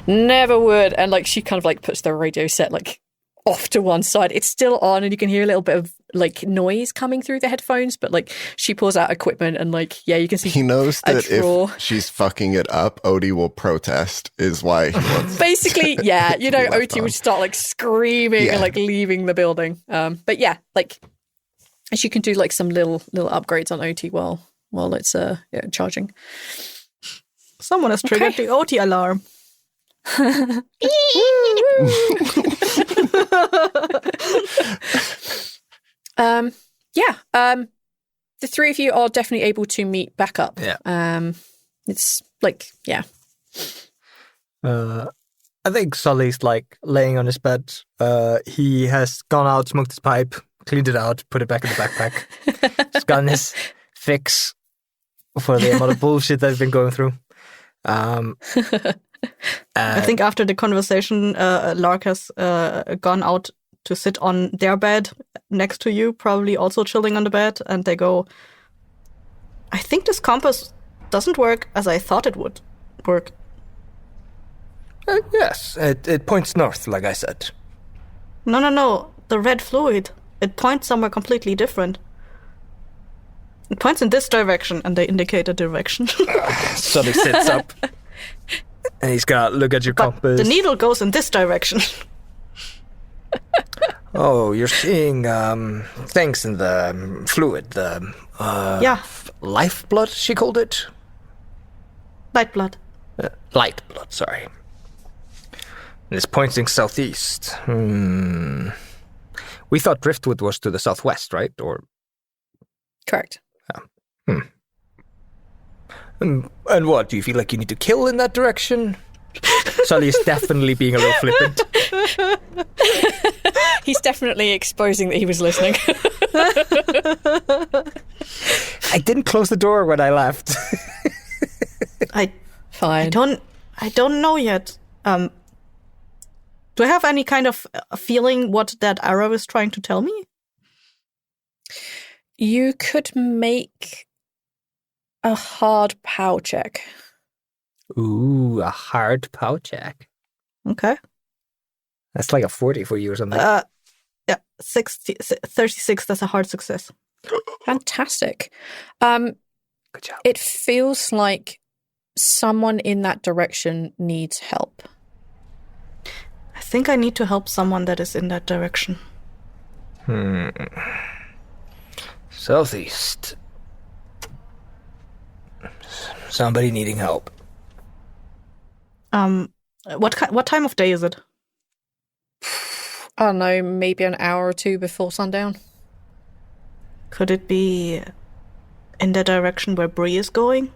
And, like, she kind of, like, puts the radio set, like, off to one side. It's still on, and you can hear a little bit of, like, noise coming through the headphones, but, like, she pulls out equipment, and, like, yeah, you can see he knows that drawer. If she's fucking it up, Odie will protest, is why he wants basically, yeah, you know, Odie on. would start, like, screaming and, like, leaving the building. But yeah, like, she can do, like, some little upgrades on OT while it's charging. Someone has triggered the OT alarm. The three of you are definitely able to meet back up. Yeah. It's like, yeah. I think Sully's like laying on his bed. He has gone out, smoked his pipe, cleaned it out, put it back in the backpack. He's gotten his fix for the amount of bullshit that he's been going through. I think after the conversation, Lark has gone out to sit on their bed next to you, probably also chilling on the bed, and they go, I think this compass doesn't work as I thought it would work. Yes, it points north, like I said. No. The red fluid. It points somewhere completely different. It points in this direction, and they indicate a direction. Sully sits up, and he's got to look at your compass. The needle goes in this direction. Oh, you're seeing things in the fluid. Yeah. Lifeblood, she called it? Light blood. Light blood, sorry. And it's pointing southeast. We thought Driftwood was to the southwest, right? Or Correct. And what, do you feel like you need to kill in that direction? Sully is definitely being a little flippant. He's definitely exposing that he was listening. I didn't close the door when I left. Fine. I don't know yet. Do I have any kind of feeling what that arrow is trying to tell me? You could make a hard pow check. Ooh, a hard pow check. Okay. That's like a 40 for you or something. Yeah, 36, that's a hard success. Fantastic. Good job. It feels like someone in that direction needs help. I think I need to help someone that is in that direction. Southeast. Somebody needing help. What time of day is it? I don't know, maybe an hour or two before sundown. Could it be in the direction where Bree is going?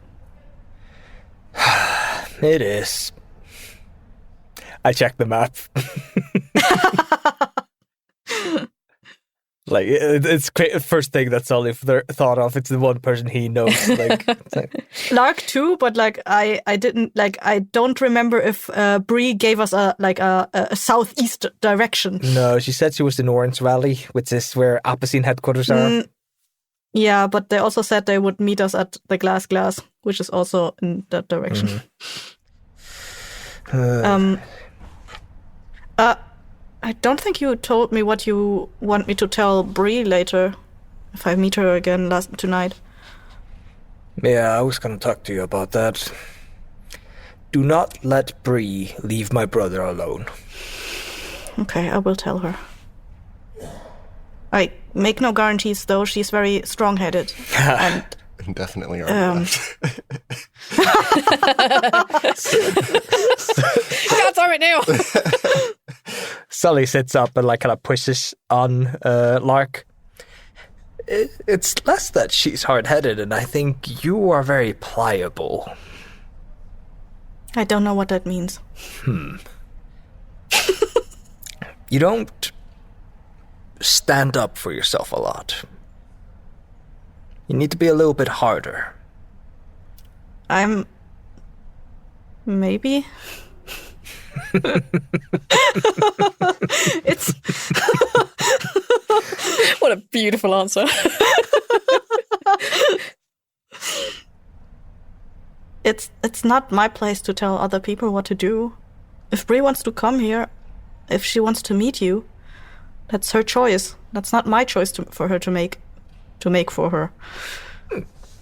It is. I checked the map. Like, it's the first thing that Sully thought of. It's the one person he knows. Like, Lark too, but like I didn't like. I don't remember if Bree gave us a southeast direction. No, she said she was in Orange Valley, which is where Apacine headquarters are. Yeah, but they also said they would meet us at the Glass, which is also in that direction. I don't think you told me what you want me to tell Bree later, if I meet her again tonight. Yeah, I was going to talk to you about that. Do not let Bree leave my brother alone. Okay, I will tell her. I make no guarantees, though. She's very strong-headed. And definitely are. God damn it now! Sully sits up and like kind of pushes on Lark. It's less that she's hard-headed, and I think you are very pliable. I don't know what that means. You don't stand up for yourself a lot. You need to be a little bit harder. Maybe. It's What a beautiful answer. It's not my place to tell other people what to do. If Bree wants to come here, if she wants to meet you, that's her choice. That's not my choice for her to make for her.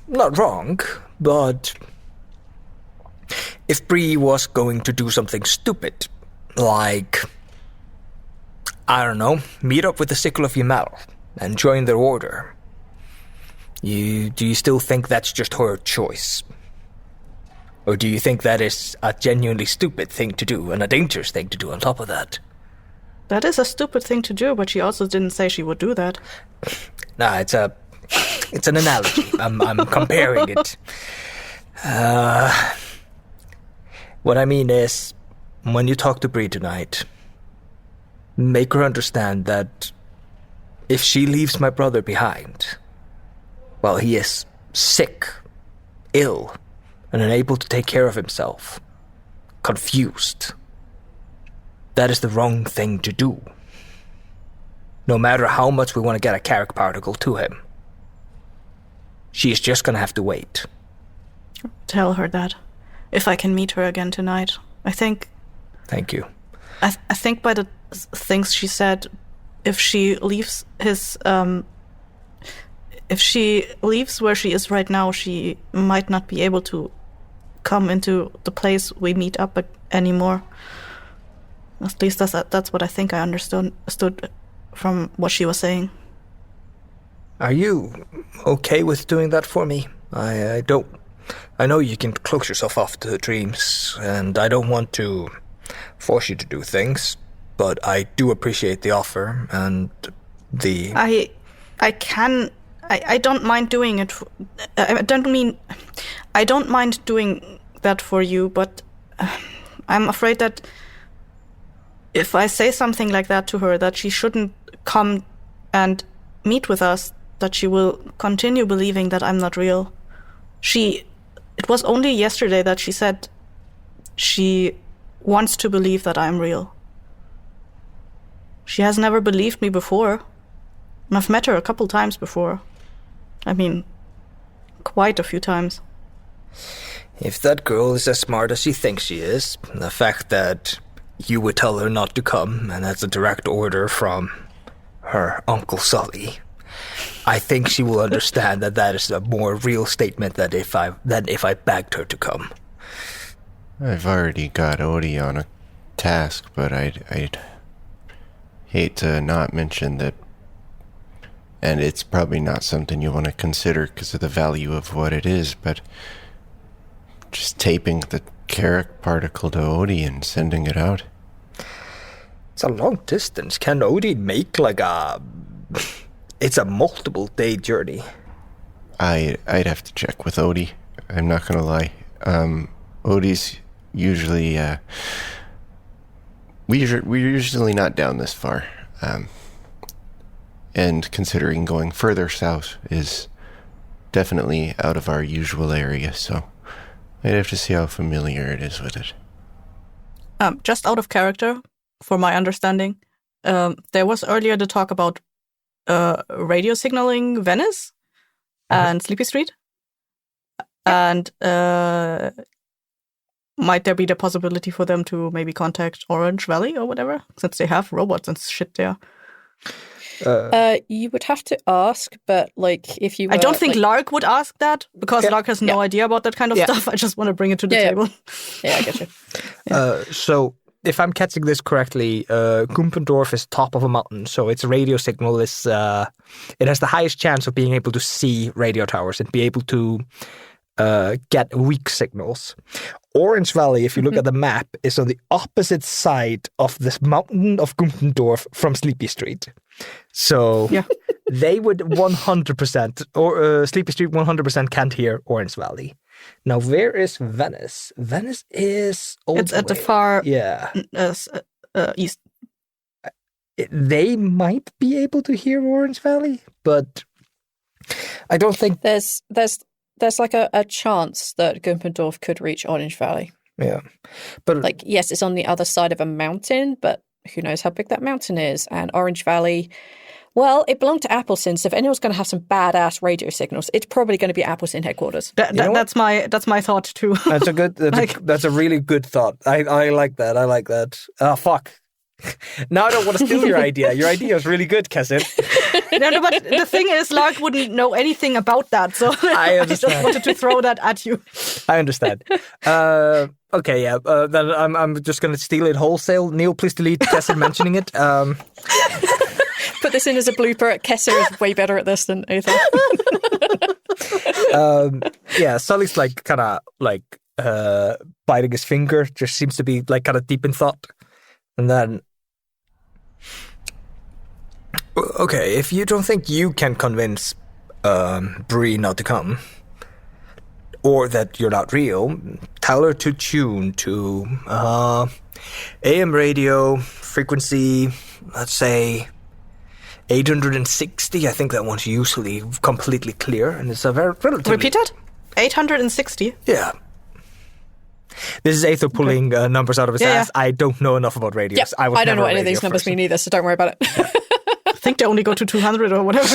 Not wrong, but if Bree was going to do something stupid, like, I don't know, meet up with the Sickle of Yamal and join their order, do you still think that's just her choice? Or do you think that is a genuinely stupid thing to do and a dangerous thing to do on top of that? That is a stupid thing to do, but she also didn't say she would do that. Nah, it's an analogy. I'm comparing it. What I mean is, when you talk to Bree tonight, make her understand that if she leaves my brother behind, while he is sick, ill, and unable to take care of himself, confused, that is the wrong thing to do. No matter how much we want to get a character particle to him, she is just gonna have to wait. Tell her that. If I can meet her again tonight. I think... Thank you. I think by the things she said, if she leaves if she leaves where she is right now, she might not be able to come into the place we meet up anymore. At least that's what I think I understood from what she was saying. Are you okay with doing that for me? I know you can close yourself off to dreams, and I don't want to force you to do things, but I do appreciate the offer and the... I don't mind doing it. I don't mind doing that for you, but I'm afraid that if I say something like that to her, that she shouldn't come and meet with us, that she will continue believing that I'm not real. It was only yesterday that she said she wants to believe that I'm real. She has never believed me before. And I've met her a couple times before. I mean, quite a few times. If that girl is as smart as she thinks she is, the fact that you would tell her not to come, and that's a direct order from her Uncle Sully, I think she will understand that is a more real statement than if I begged her to come. I've already got Odie on a task, but I'd hate to not mention that, and it's probably not something you want to consider because of the value of what it is, but just taping the character particle to Odie and sending it out. It's a long distance. Can Odie make it's a multiple day journey. I'd have to check with Odie. I'm not gonna lie. Odie's usually we're usually not down this far. And considering going further south is definitely out of our usual area, so I'd have to see how familiar it is with it. Just out of character, for my understanding, there was earlier the talk about radio signaling Venice and Sleepy Street. And might there be the possibility for them to maybe contact Orange Valley or whatever, since they have robots and shit there? You would have to ask, but if you were, I don't think Lark would ask that, because Lark has no idea about that kind of stuff. I just want to bring it to the table. Yeah, I get you. So if I'm catching this correctly, Gumpendorf is top of a mountain, so its radio signal is it has the highest chance of being able to see radio towers and be able to get weak signals. Orange Valley, if you look at the map, is on the opposite side of this mountain of Gumpendorf from Sleepy Street. So they would 100%, or Sleepy Street 100% can't hear Orange Valley. Now, where is Venice? Venice is It's at the far east. They might be able to hear Orange Valley, but I don't think there's like a chance that Gumpendorf could reach Orange Valley. Yeah, but like, yes, it's on the other side of a mountain, but who knows how big that mountain is? And Orange Valley, well, it belonged to Appleton, so if anyone's going to have some badass radio signals, it's probably going to be Appleton headquarters. That's my thought too. That's a really good thought. I like that. I like that. Fuck. Now I don't want to steal your idea. Your idea is really good, Kessin. No, but the thing is, Lark wouldn't know anything about that, so I just wanted to throw that at you. I understand. Okay, yeah. Then I'm just going to steal it wholesale. Neil, please delete Kessin mentioning it. Put this in as a blooper. Kesser is way better at this than Uther. Yeah, Sully's like kind of like biting his finger. Just seems to be like kind of deep in thought. And then, okay, if you don't think you can convince Bree not to come, or that you're not real, tell her to tune to AM radio frequency, let's say 860. I think that one's usually completely clear, and it's a very relatively... Repeat that? 860? Yeah. This is Aether pulling numbers out of his ass. Yeah. I don't know enough about radios. Yep. I don't know what any of these numbers mean either, so don't worry about it. Yeah. I think they only go to 200 or whatever.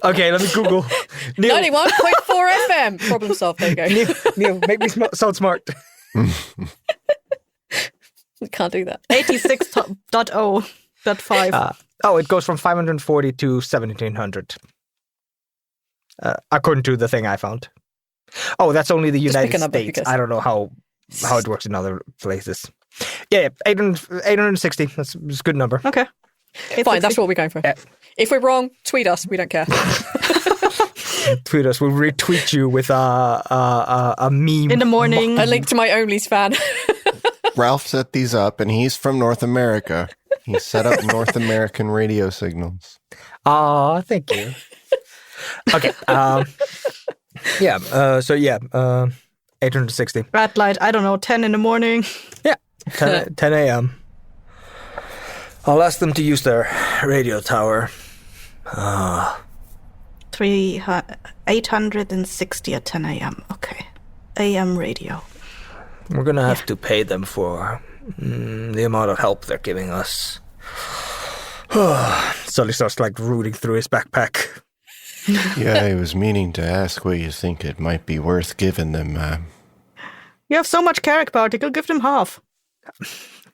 Okay, let me Google. 91.4 FM. Problem solved. There you go. Neil, make me sound smart. Can't do that. 86.0.5. It goes from 540 to 1700. According to the thing I found. Oh, that's only the United States. I don't know how it works in other places. Yeah, 860. That's a good number. Okay. Fine, that's what we're going for. Yeah. If we're wrong, tweet us. We don't care. Tweet us. We'll retweet you with a meme. In the morning. A link to my Only's fan. Ralph set these up, and he's from North America. He set up North American radio signals. Oh, thank you. Okay. 860. Red light, I don't know, 10 in the morning. Yeah, 10 a.m. I'll ask them to use their radio tower. 860 at 10 a.m. Okay. AM radio. We're going to have to pay them for the amount of help they're giving us. Sully starts like rooting through his backpack. Yeah, I was meaning to ask what you think it might be worth giving them. You have so much Carrick particle, give them half.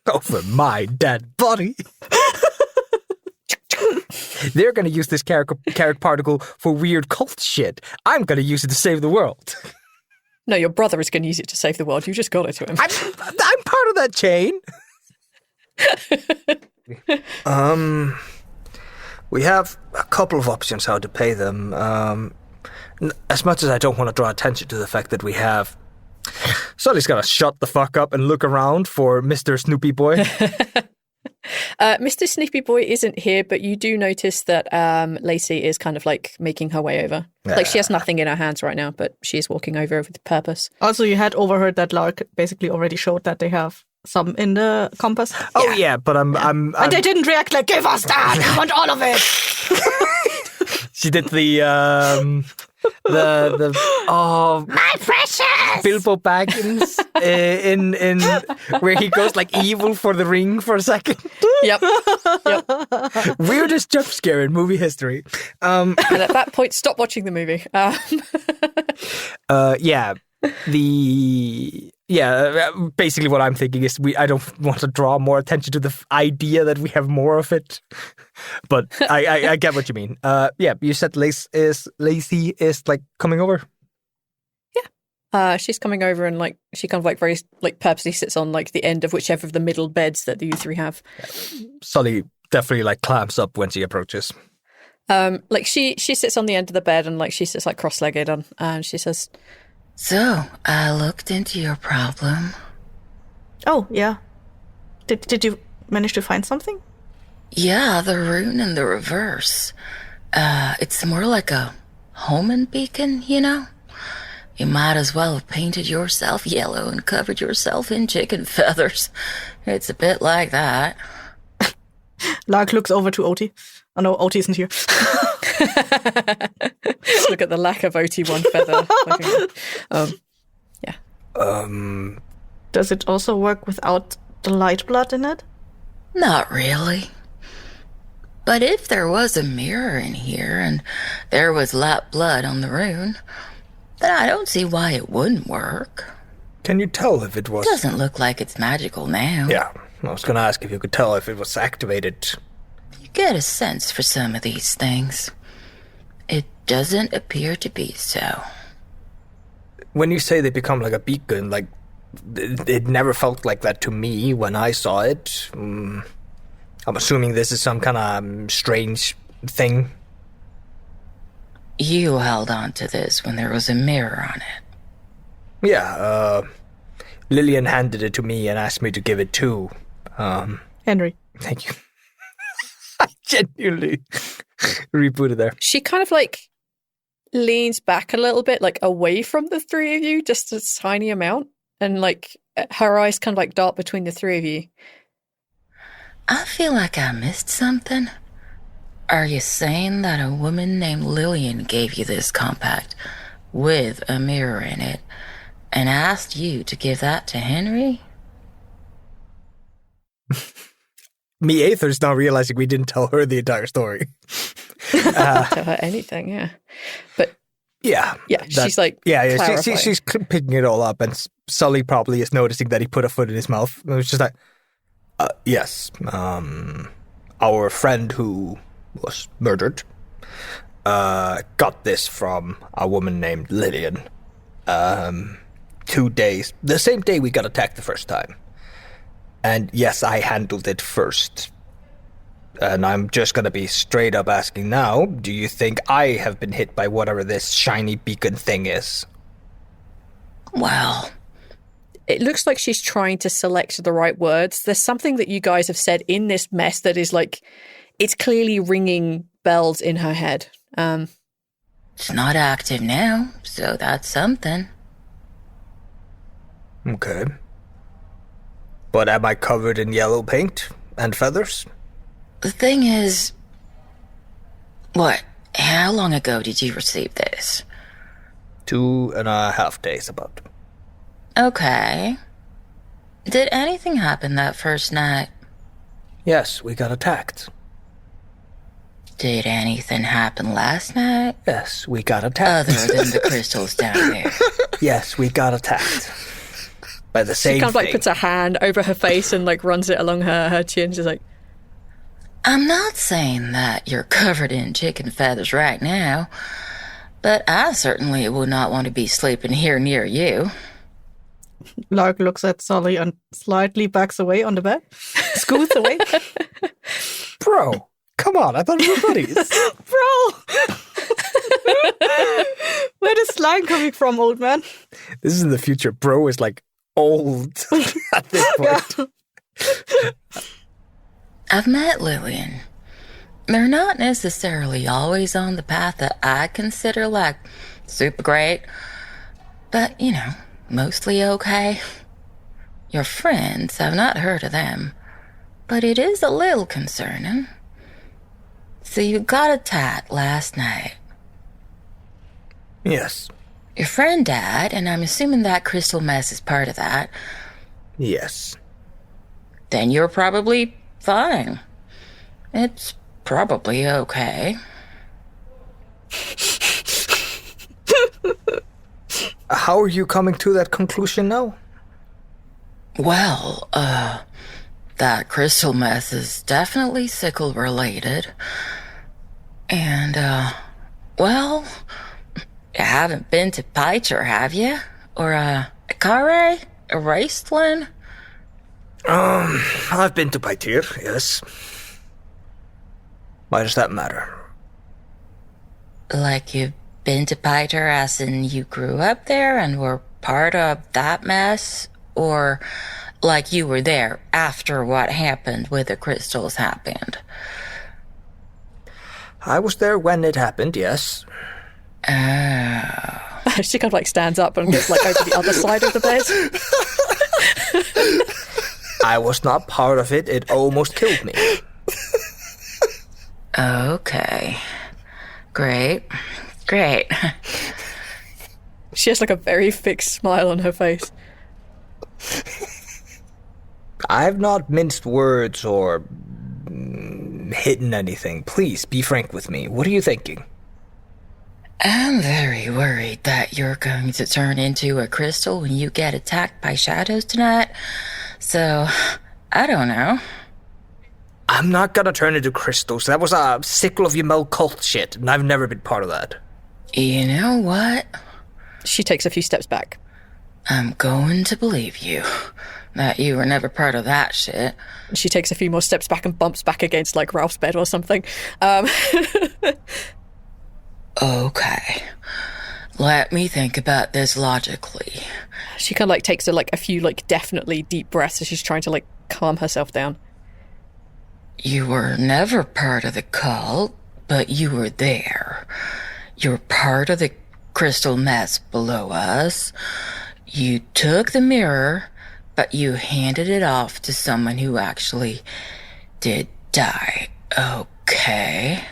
Over my dead body. They're going to use this Carrick particle for weird cult shit. I'm going to use it to save the world. No, your brother is going to use it to save the world. You just got it to him. I'm part of that chain. We have a couple of options how to pay them. As much as I don't want to draw attention to the fact that we have... Sully's got to shut the fuck up and look around for Mr. Snoopy Boy. Mr. Snoopy Boy isn't here, but you do notice that Lacy is kind of like making her way over. Like she has nothing in her hands right now, but she is walking over with purpose. Also, you had overheard that Lark basically already showed that they have some in the compass. Oh yeah, but I'm and they didn't react like, give us that, we want all of it. She did the my precious Bilbo Baggins in where he goes like evil for the ring for a second. Yep. Weirdest jump scare in movie history. And at that point, stop watching the movie. Basically what I'm thinking is I don't want to draw more attention to the idea that we have more of it, but I get what you mean. You said Lacy is like coming over. Yeah, she's coming over and like she kind of like very like purposely sits on like the end of whichever of the middle beds that you three have. Sully definitely like clamps up when she approaches. Like she sits on the end of the bed and like she sits like cross-legged and she says, "So, I looked into your problem." Oh, yeah. Did you manage to find something? Yeah, the rune in the reverse. It's more like a homing beacon, you know? You might as well have painted yourself yellow and covered yourself in chicken feathers. It's a bit like that. Lark looks over to Oti. Oh no, Oti isn't here. Look at the lack of OT1 feather. Does it also work without the light blood in it? Not really. But if there was a mirror in here and there was light blood on the rune, then I don't see why it wouldn't work. Can you tell if it was... Doesn't look like it's magical now. Yeah, I was going to ask if you could tell if it was activated. You get a sense for some of these things. It doesn't appear to be so. When you say they become like a beacon, like, it never felt like that to me when I saw it. I'm assuming this is some kind of strange thing. You held on to this when there was a mirror on it. Yeah, Lillian handed it to me and asked me to give it to... Henry. Thank you. I genuinely rebooted there. She kind of like leans back a little bit, like away from the three of you, just a tiny amount. And like her eyes kind of like dart between the three of you. I feel like I missed something. Are you saying that a woman named Lillian gave you this compact with a mirror in it and asked you to give that to Henry? Me, Aether's now realizing we didn't tell her the entire story. Tell her anything, yeah. But yeah, she's like she's picking it all up, and Sully probably is noticing that he put a foot in his mouth. It was just like, yes, our friend who was murdered got this from a woman named Lillian. 2 days, the same day we got attacked the first time. And yes, I handled it first. And I'm just gonna be straight up asking now, do you think I have been hit by whatever this shiny beacon thing is? Well, it looks like she's trying to select the right words. There's something that you guys have said in this mess that is like, it's clearly ringing bells in her head. It's not active now, so that's something. Okay. But am I covered in yellow paint and feathers? The thing is... How long ago did you receive this? 2.5 days about. Okay. Did anything happen that first night? Yes, we got attacked. Did anything happen last night? Yes, we got attacked. Other than the crystals down there? Yes, we got attacked. By the same She kind of like thing. puts her hand over her face and like runs it along her chin. She's like, I'm not saying that you're covered in chicken feathers right now, but I certainly would not want to be sleeping here near you. Lark looks at Sully and slightly backs away on the bed. Scoots away. Bro, come on, I thought we were buddies. Bro! Where is slang coming from, old man? This is in the future. Bro is like old at this point. I've met Lillian. They're not necessarily always on the path that I consider like super great, but mostly okay. Your friends, I've not heard of them, but it is a little concerning. So you got attacked last night. Yes. Your friend died, and I'm assuming that crystal mess is part of that. Yes. Then you're probably fine. It's probably okay. How are you coming to that conclusion now? Well, that crystal mess is definitely Sickle related. And, you haven't been to Piter, have you? Or, Carre? A Raceland? I've been to Piter, yes. Why does that matter? Like you've been to Piter as in you grew up there and were part of that mess? Or like you were there after what happened with the crystals happened? I was there when it happened, yes. Oh. She kind of like stands up and goes like over the other side of the bed. I was not part of it. It almost killed me. Okay. Great. She has like a very fixed smile on her face. I've not minced words or hidden anything. Please, be frank with me. What are you thinking? I'm very worried that you're going to turn into a crystal when you get attacked by shadows tonight. So, I don't know. I'm not gonna turn into crystals. That was a Sickle of Ymel cult shit, and I've never been part of that. You know what? She takes a few steps back. I'm going to believe you. That you were never part of that shit. She takes a few more steps back and bumps back against like Ralph's bed or something. Okay. Let me think about this logically. She kind of like takes a few like definitely deep breaths as she's trying to like calm herself down. You were never part of the cult, but you were there. You're part of the crystal mess below us. You took the mirror, but you handed it off to someone who actually did die. Okay.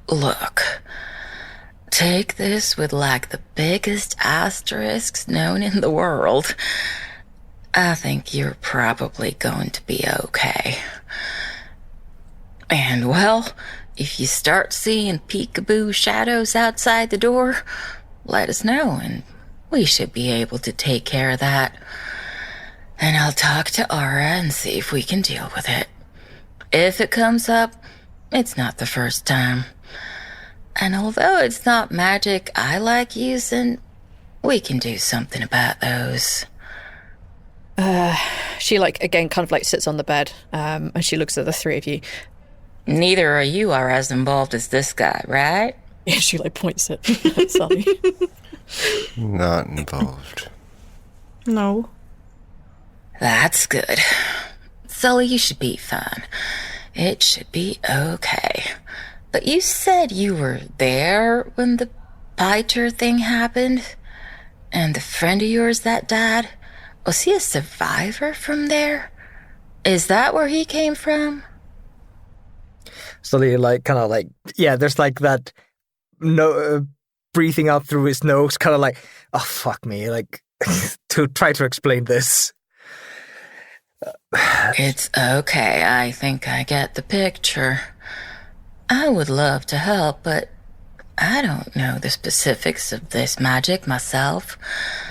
Look, take this with like the biggest asterisks known in the world. I think you're probably going to be okay. And well, if you start seeing peekaboo shadows outside the door, let us know and we should be able to take care of that. And I'll talk to Ara and see if we can deal with it. If it comes up, it's not the first time. And although it's not magic I like using, we can do something about those. She like again kind of like sits on the bed and she looks at the three of you. Neither of you are as involved as this guy, right? Yeah, she like points at Sully. Not involved. No. That's good. Sully, you should be fine. It should be okay. But you said you were there when the Pt.2 thing happened? And the friend of yours that died? Was he a survivor from there? Is that where he came from? So they like kind of like, yeah, there's like that breathing out through his nose, kind of like, oh, fuck me, like to try to explain this. It's okay. I think I get the picture. I would love to help, but I don't know the specifics of this magic myself.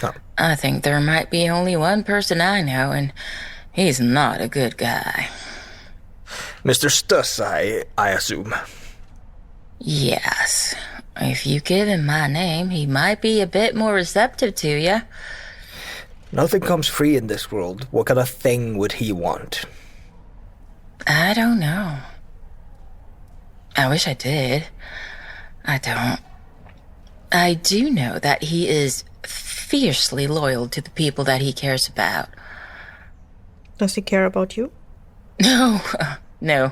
Oh. I think there might be only one person I know, and he's not a good guy. Mr. Stuss, I assume. Yes. If you give him my name, he might be a bit more receptive to you. Nothing comes free in this world. What kind of thing would he want? I don't know. I wish I did. I don't. I do know that he is fiercely loyal to the people that he cares about. Does he care about you? No. No.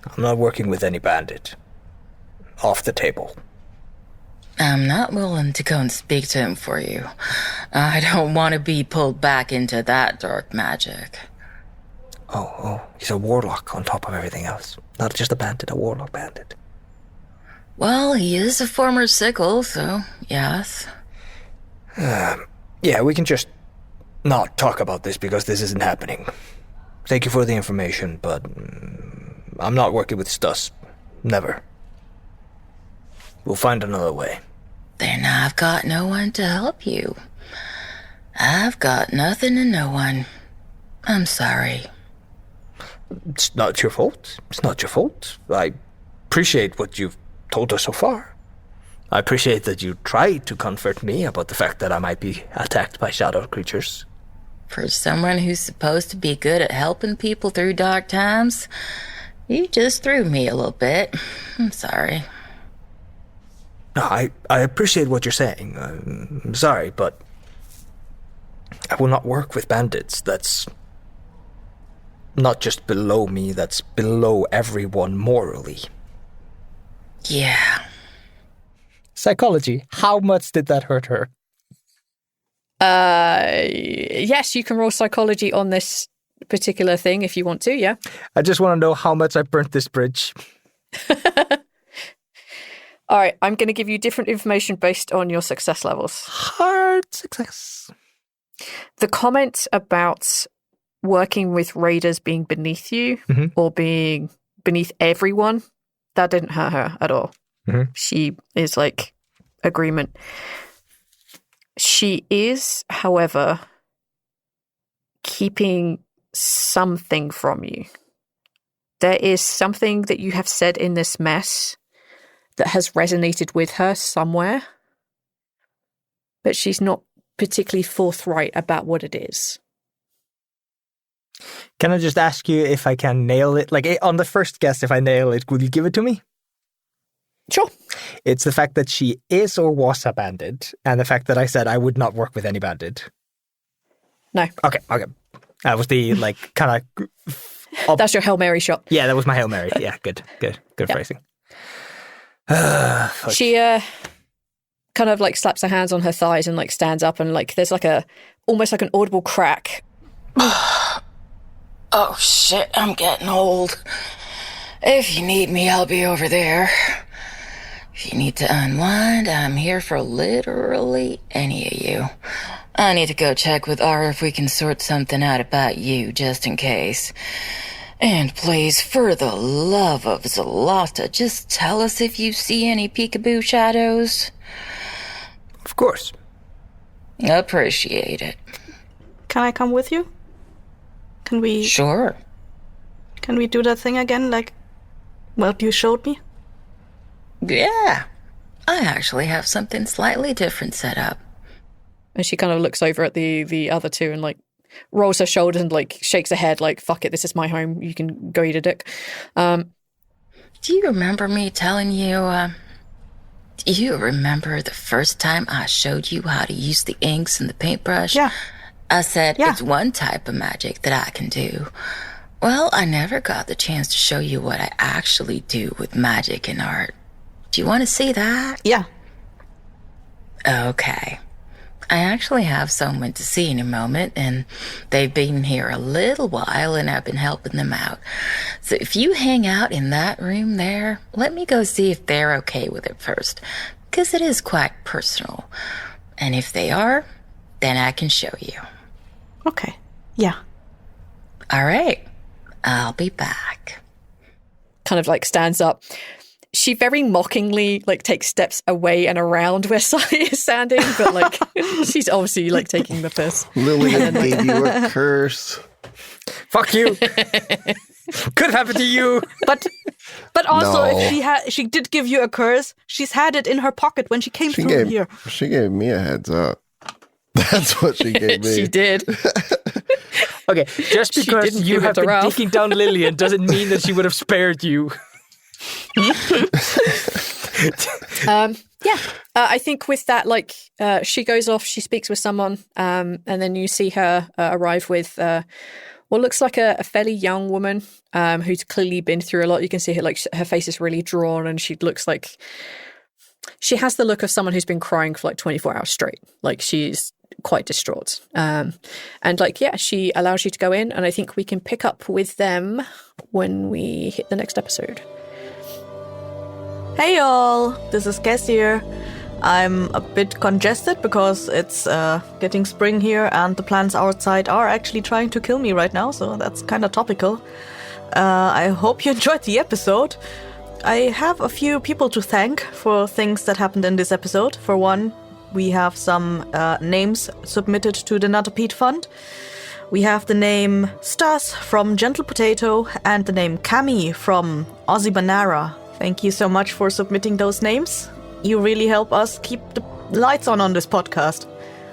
I'm not working with any bandit. Off the table. I'm not willing to go and speak to him for you. I don't want to be pulled back into that dark magic. Oh, he's a warlock on top of everything else. Not just a bandit, a warlock bandit. Well, he is a former Sickle, so yes. Yeah, we can just not talk about this because this isn't happening. Thank you for the information, but I'm not working with Stuss. Never. We'll find another way. Then I've got no one to help you. I've got nothing and no one. I'm sorry. It's not your fault. It's not your fault. I appreciate what you've told us so far. I appreciate that you tried to comfort me about the fact that I might be attacked by shadow creatures. For someone who's supposed to be good at helping people through dark times, you just threw me a little bit. I'm sorry. No, I appreciate what you're saying. I'm sorry, but I will not work with bandits. That's not just below me, that's below everyone morally. Yeah. Psychology. How much did that hurt her? Yes, you can roll psychology on this particular thing if you want to, yeah. I just want to know how much I burnt this bridge. All right, I'm going to give you different information based on your success levels. Hard success. The comment about working with raiders being beneath you or being beneath everyone, that didn't hurt her at all. Mm-hmm. She is like agreement. She is, however, keeping something from you. There is something that you have said in this mess that has resonated with her somewhere, but she's not particularly forthright about what it is. Can I just ask you if I can nail it? Like, on the first guess, if I nail it, will you give it to me? Sure. It's the fact that she is or was a bandit, and the fact that I said I would not work with any bandit. No. Okay. That was the, like, kind of... That's your Hail Mary shot. Yeah, that was my Hail Mary. Yeah, good phrasing. She kind of like slaps her hands on her thighs and like stands up, and like there's like almost like an audible crack. Oh shit, I'm getting old. If you need me, I'll be over there. If you need to unwind, I'm here for literally any of you. I need to go check with Ara if we can sort something out about you, just in case. And please, for the love of Zalata, just tell us if you see any peekaboo shadows. Of course. Appreciate it. Can I come with you? Can we... Sure. Can we do that thing again, like what you showed me? Yeah. I actually have something slightly different set up. And she kind of looks over at the other two and like rolls her shoulders and like shakes her head like, fuck it, this is my home. You can go eat a dick. Do you remember me telling you, do you remember the first time I showed you how to use the inks and the paintbrush? Yeah. I said, It's one type of magic that I can do. Well, I never got the chance to show you what I actually do with magic and art. Do you want to see that? Yeah. Okay. I actually have someone to see in a moment, and they've been here a little while, and I've been helping them out. So if you hang out in that room there, let me go see if they're okay with it first, because it is quite personal. And if they are, then I can show you. Okay. Yeah. All right. I'll be back. Kind of like stands up. She very mockingly like takes steps away and around where Sully is standing, but like she's obviously like taking the piss. Lillian gave you a curse. Fuck you. Could have happened to you. But also, No. if she did give you a curse, she's had it in her pocket when she came through here. She gave me a heads up. That's what she gave me. She did. Okay, just She because didn't you give it have to been Ralph. taking down Lillian doesn't mean that she would have spared you. I think with that, like, she goes off, she speaks with someone, and then you see her arrive with what looks like a fairly young woman who's clearly been through a lot. You can see her, like, her face is really drawn, and she looks like she has the look of someone who's been crying for like 24 hours straight. Like, she's quite distraught. And like, yeah, she allows you to go in, and I think we can pick up with them when we hit the next episode. Hey y'all, this is Cass here. I'm a bit congested because it's getting spring here and the plants outside are actually trying to kill me right now, so that's kind of topical. I hope you enjoyed the episode. I have a few people to thank for things that happened in this episode. For one, we have some names submitted to the Not a Pete Fund. We have the name Stas from Gentle Potato and the name Cami from Aussie Banara. Thank you so much for submitting those names. You really help us keep the lights on this podcast.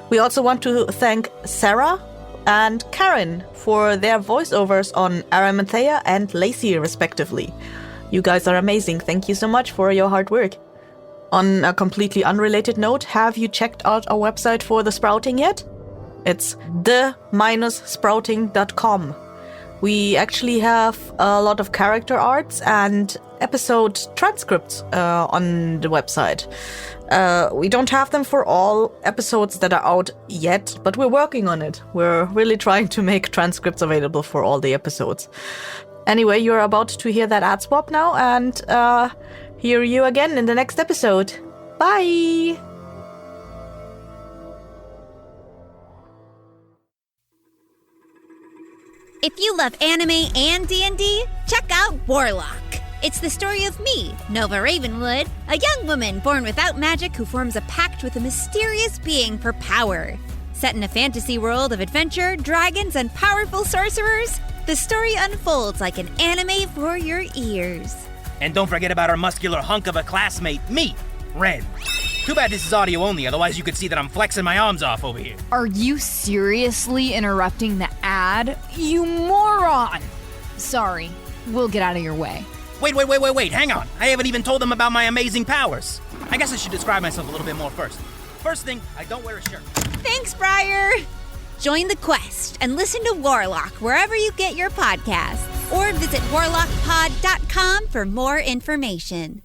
We also want to thank Sarah and Karen for their voiceovers on Araminthia and Lacy, respectively. You guys are amazing. Thank you so much for your hard work. On a completely unrelated note, have you checked out our website for the sprouting yet? It's the-sprouting.com. We actually have a lot of character arts and episode transcripts on the website. We don't have them for all episodes that are out yet, but we're working on it. We're really trying to make transcripts available for all the episodes. Anyway, you're about to hear that ad swap now, and hear you again in the next episode. Bye! If you love anime and D&D, check out Warlock. It's the story of me, Nova Ravenwood, a young woman born without magic who forms a pact with a mysterious being for power. Set in a fantasy world of adventure, dragons, and powerful sorcerers, the story unfolds like an anime for your ears. And don't forget about our muscular hunk of a classmate, me, Ren. Too bad this is audio only, otherwise you could see that I'm flexing my arms off over here. Are you seriously interrupting the ad? You moron! Sorry, we'll get out of your way. Wait, hang on. I haven't even told them about my amazing powers. I guess I should describe myself a little bit more first. First thing, I don't wear a shirt. Thanks, Briar! Join the quest and listen to Warlock wherever you get your podcasts, or visit warlockpod.com for more information.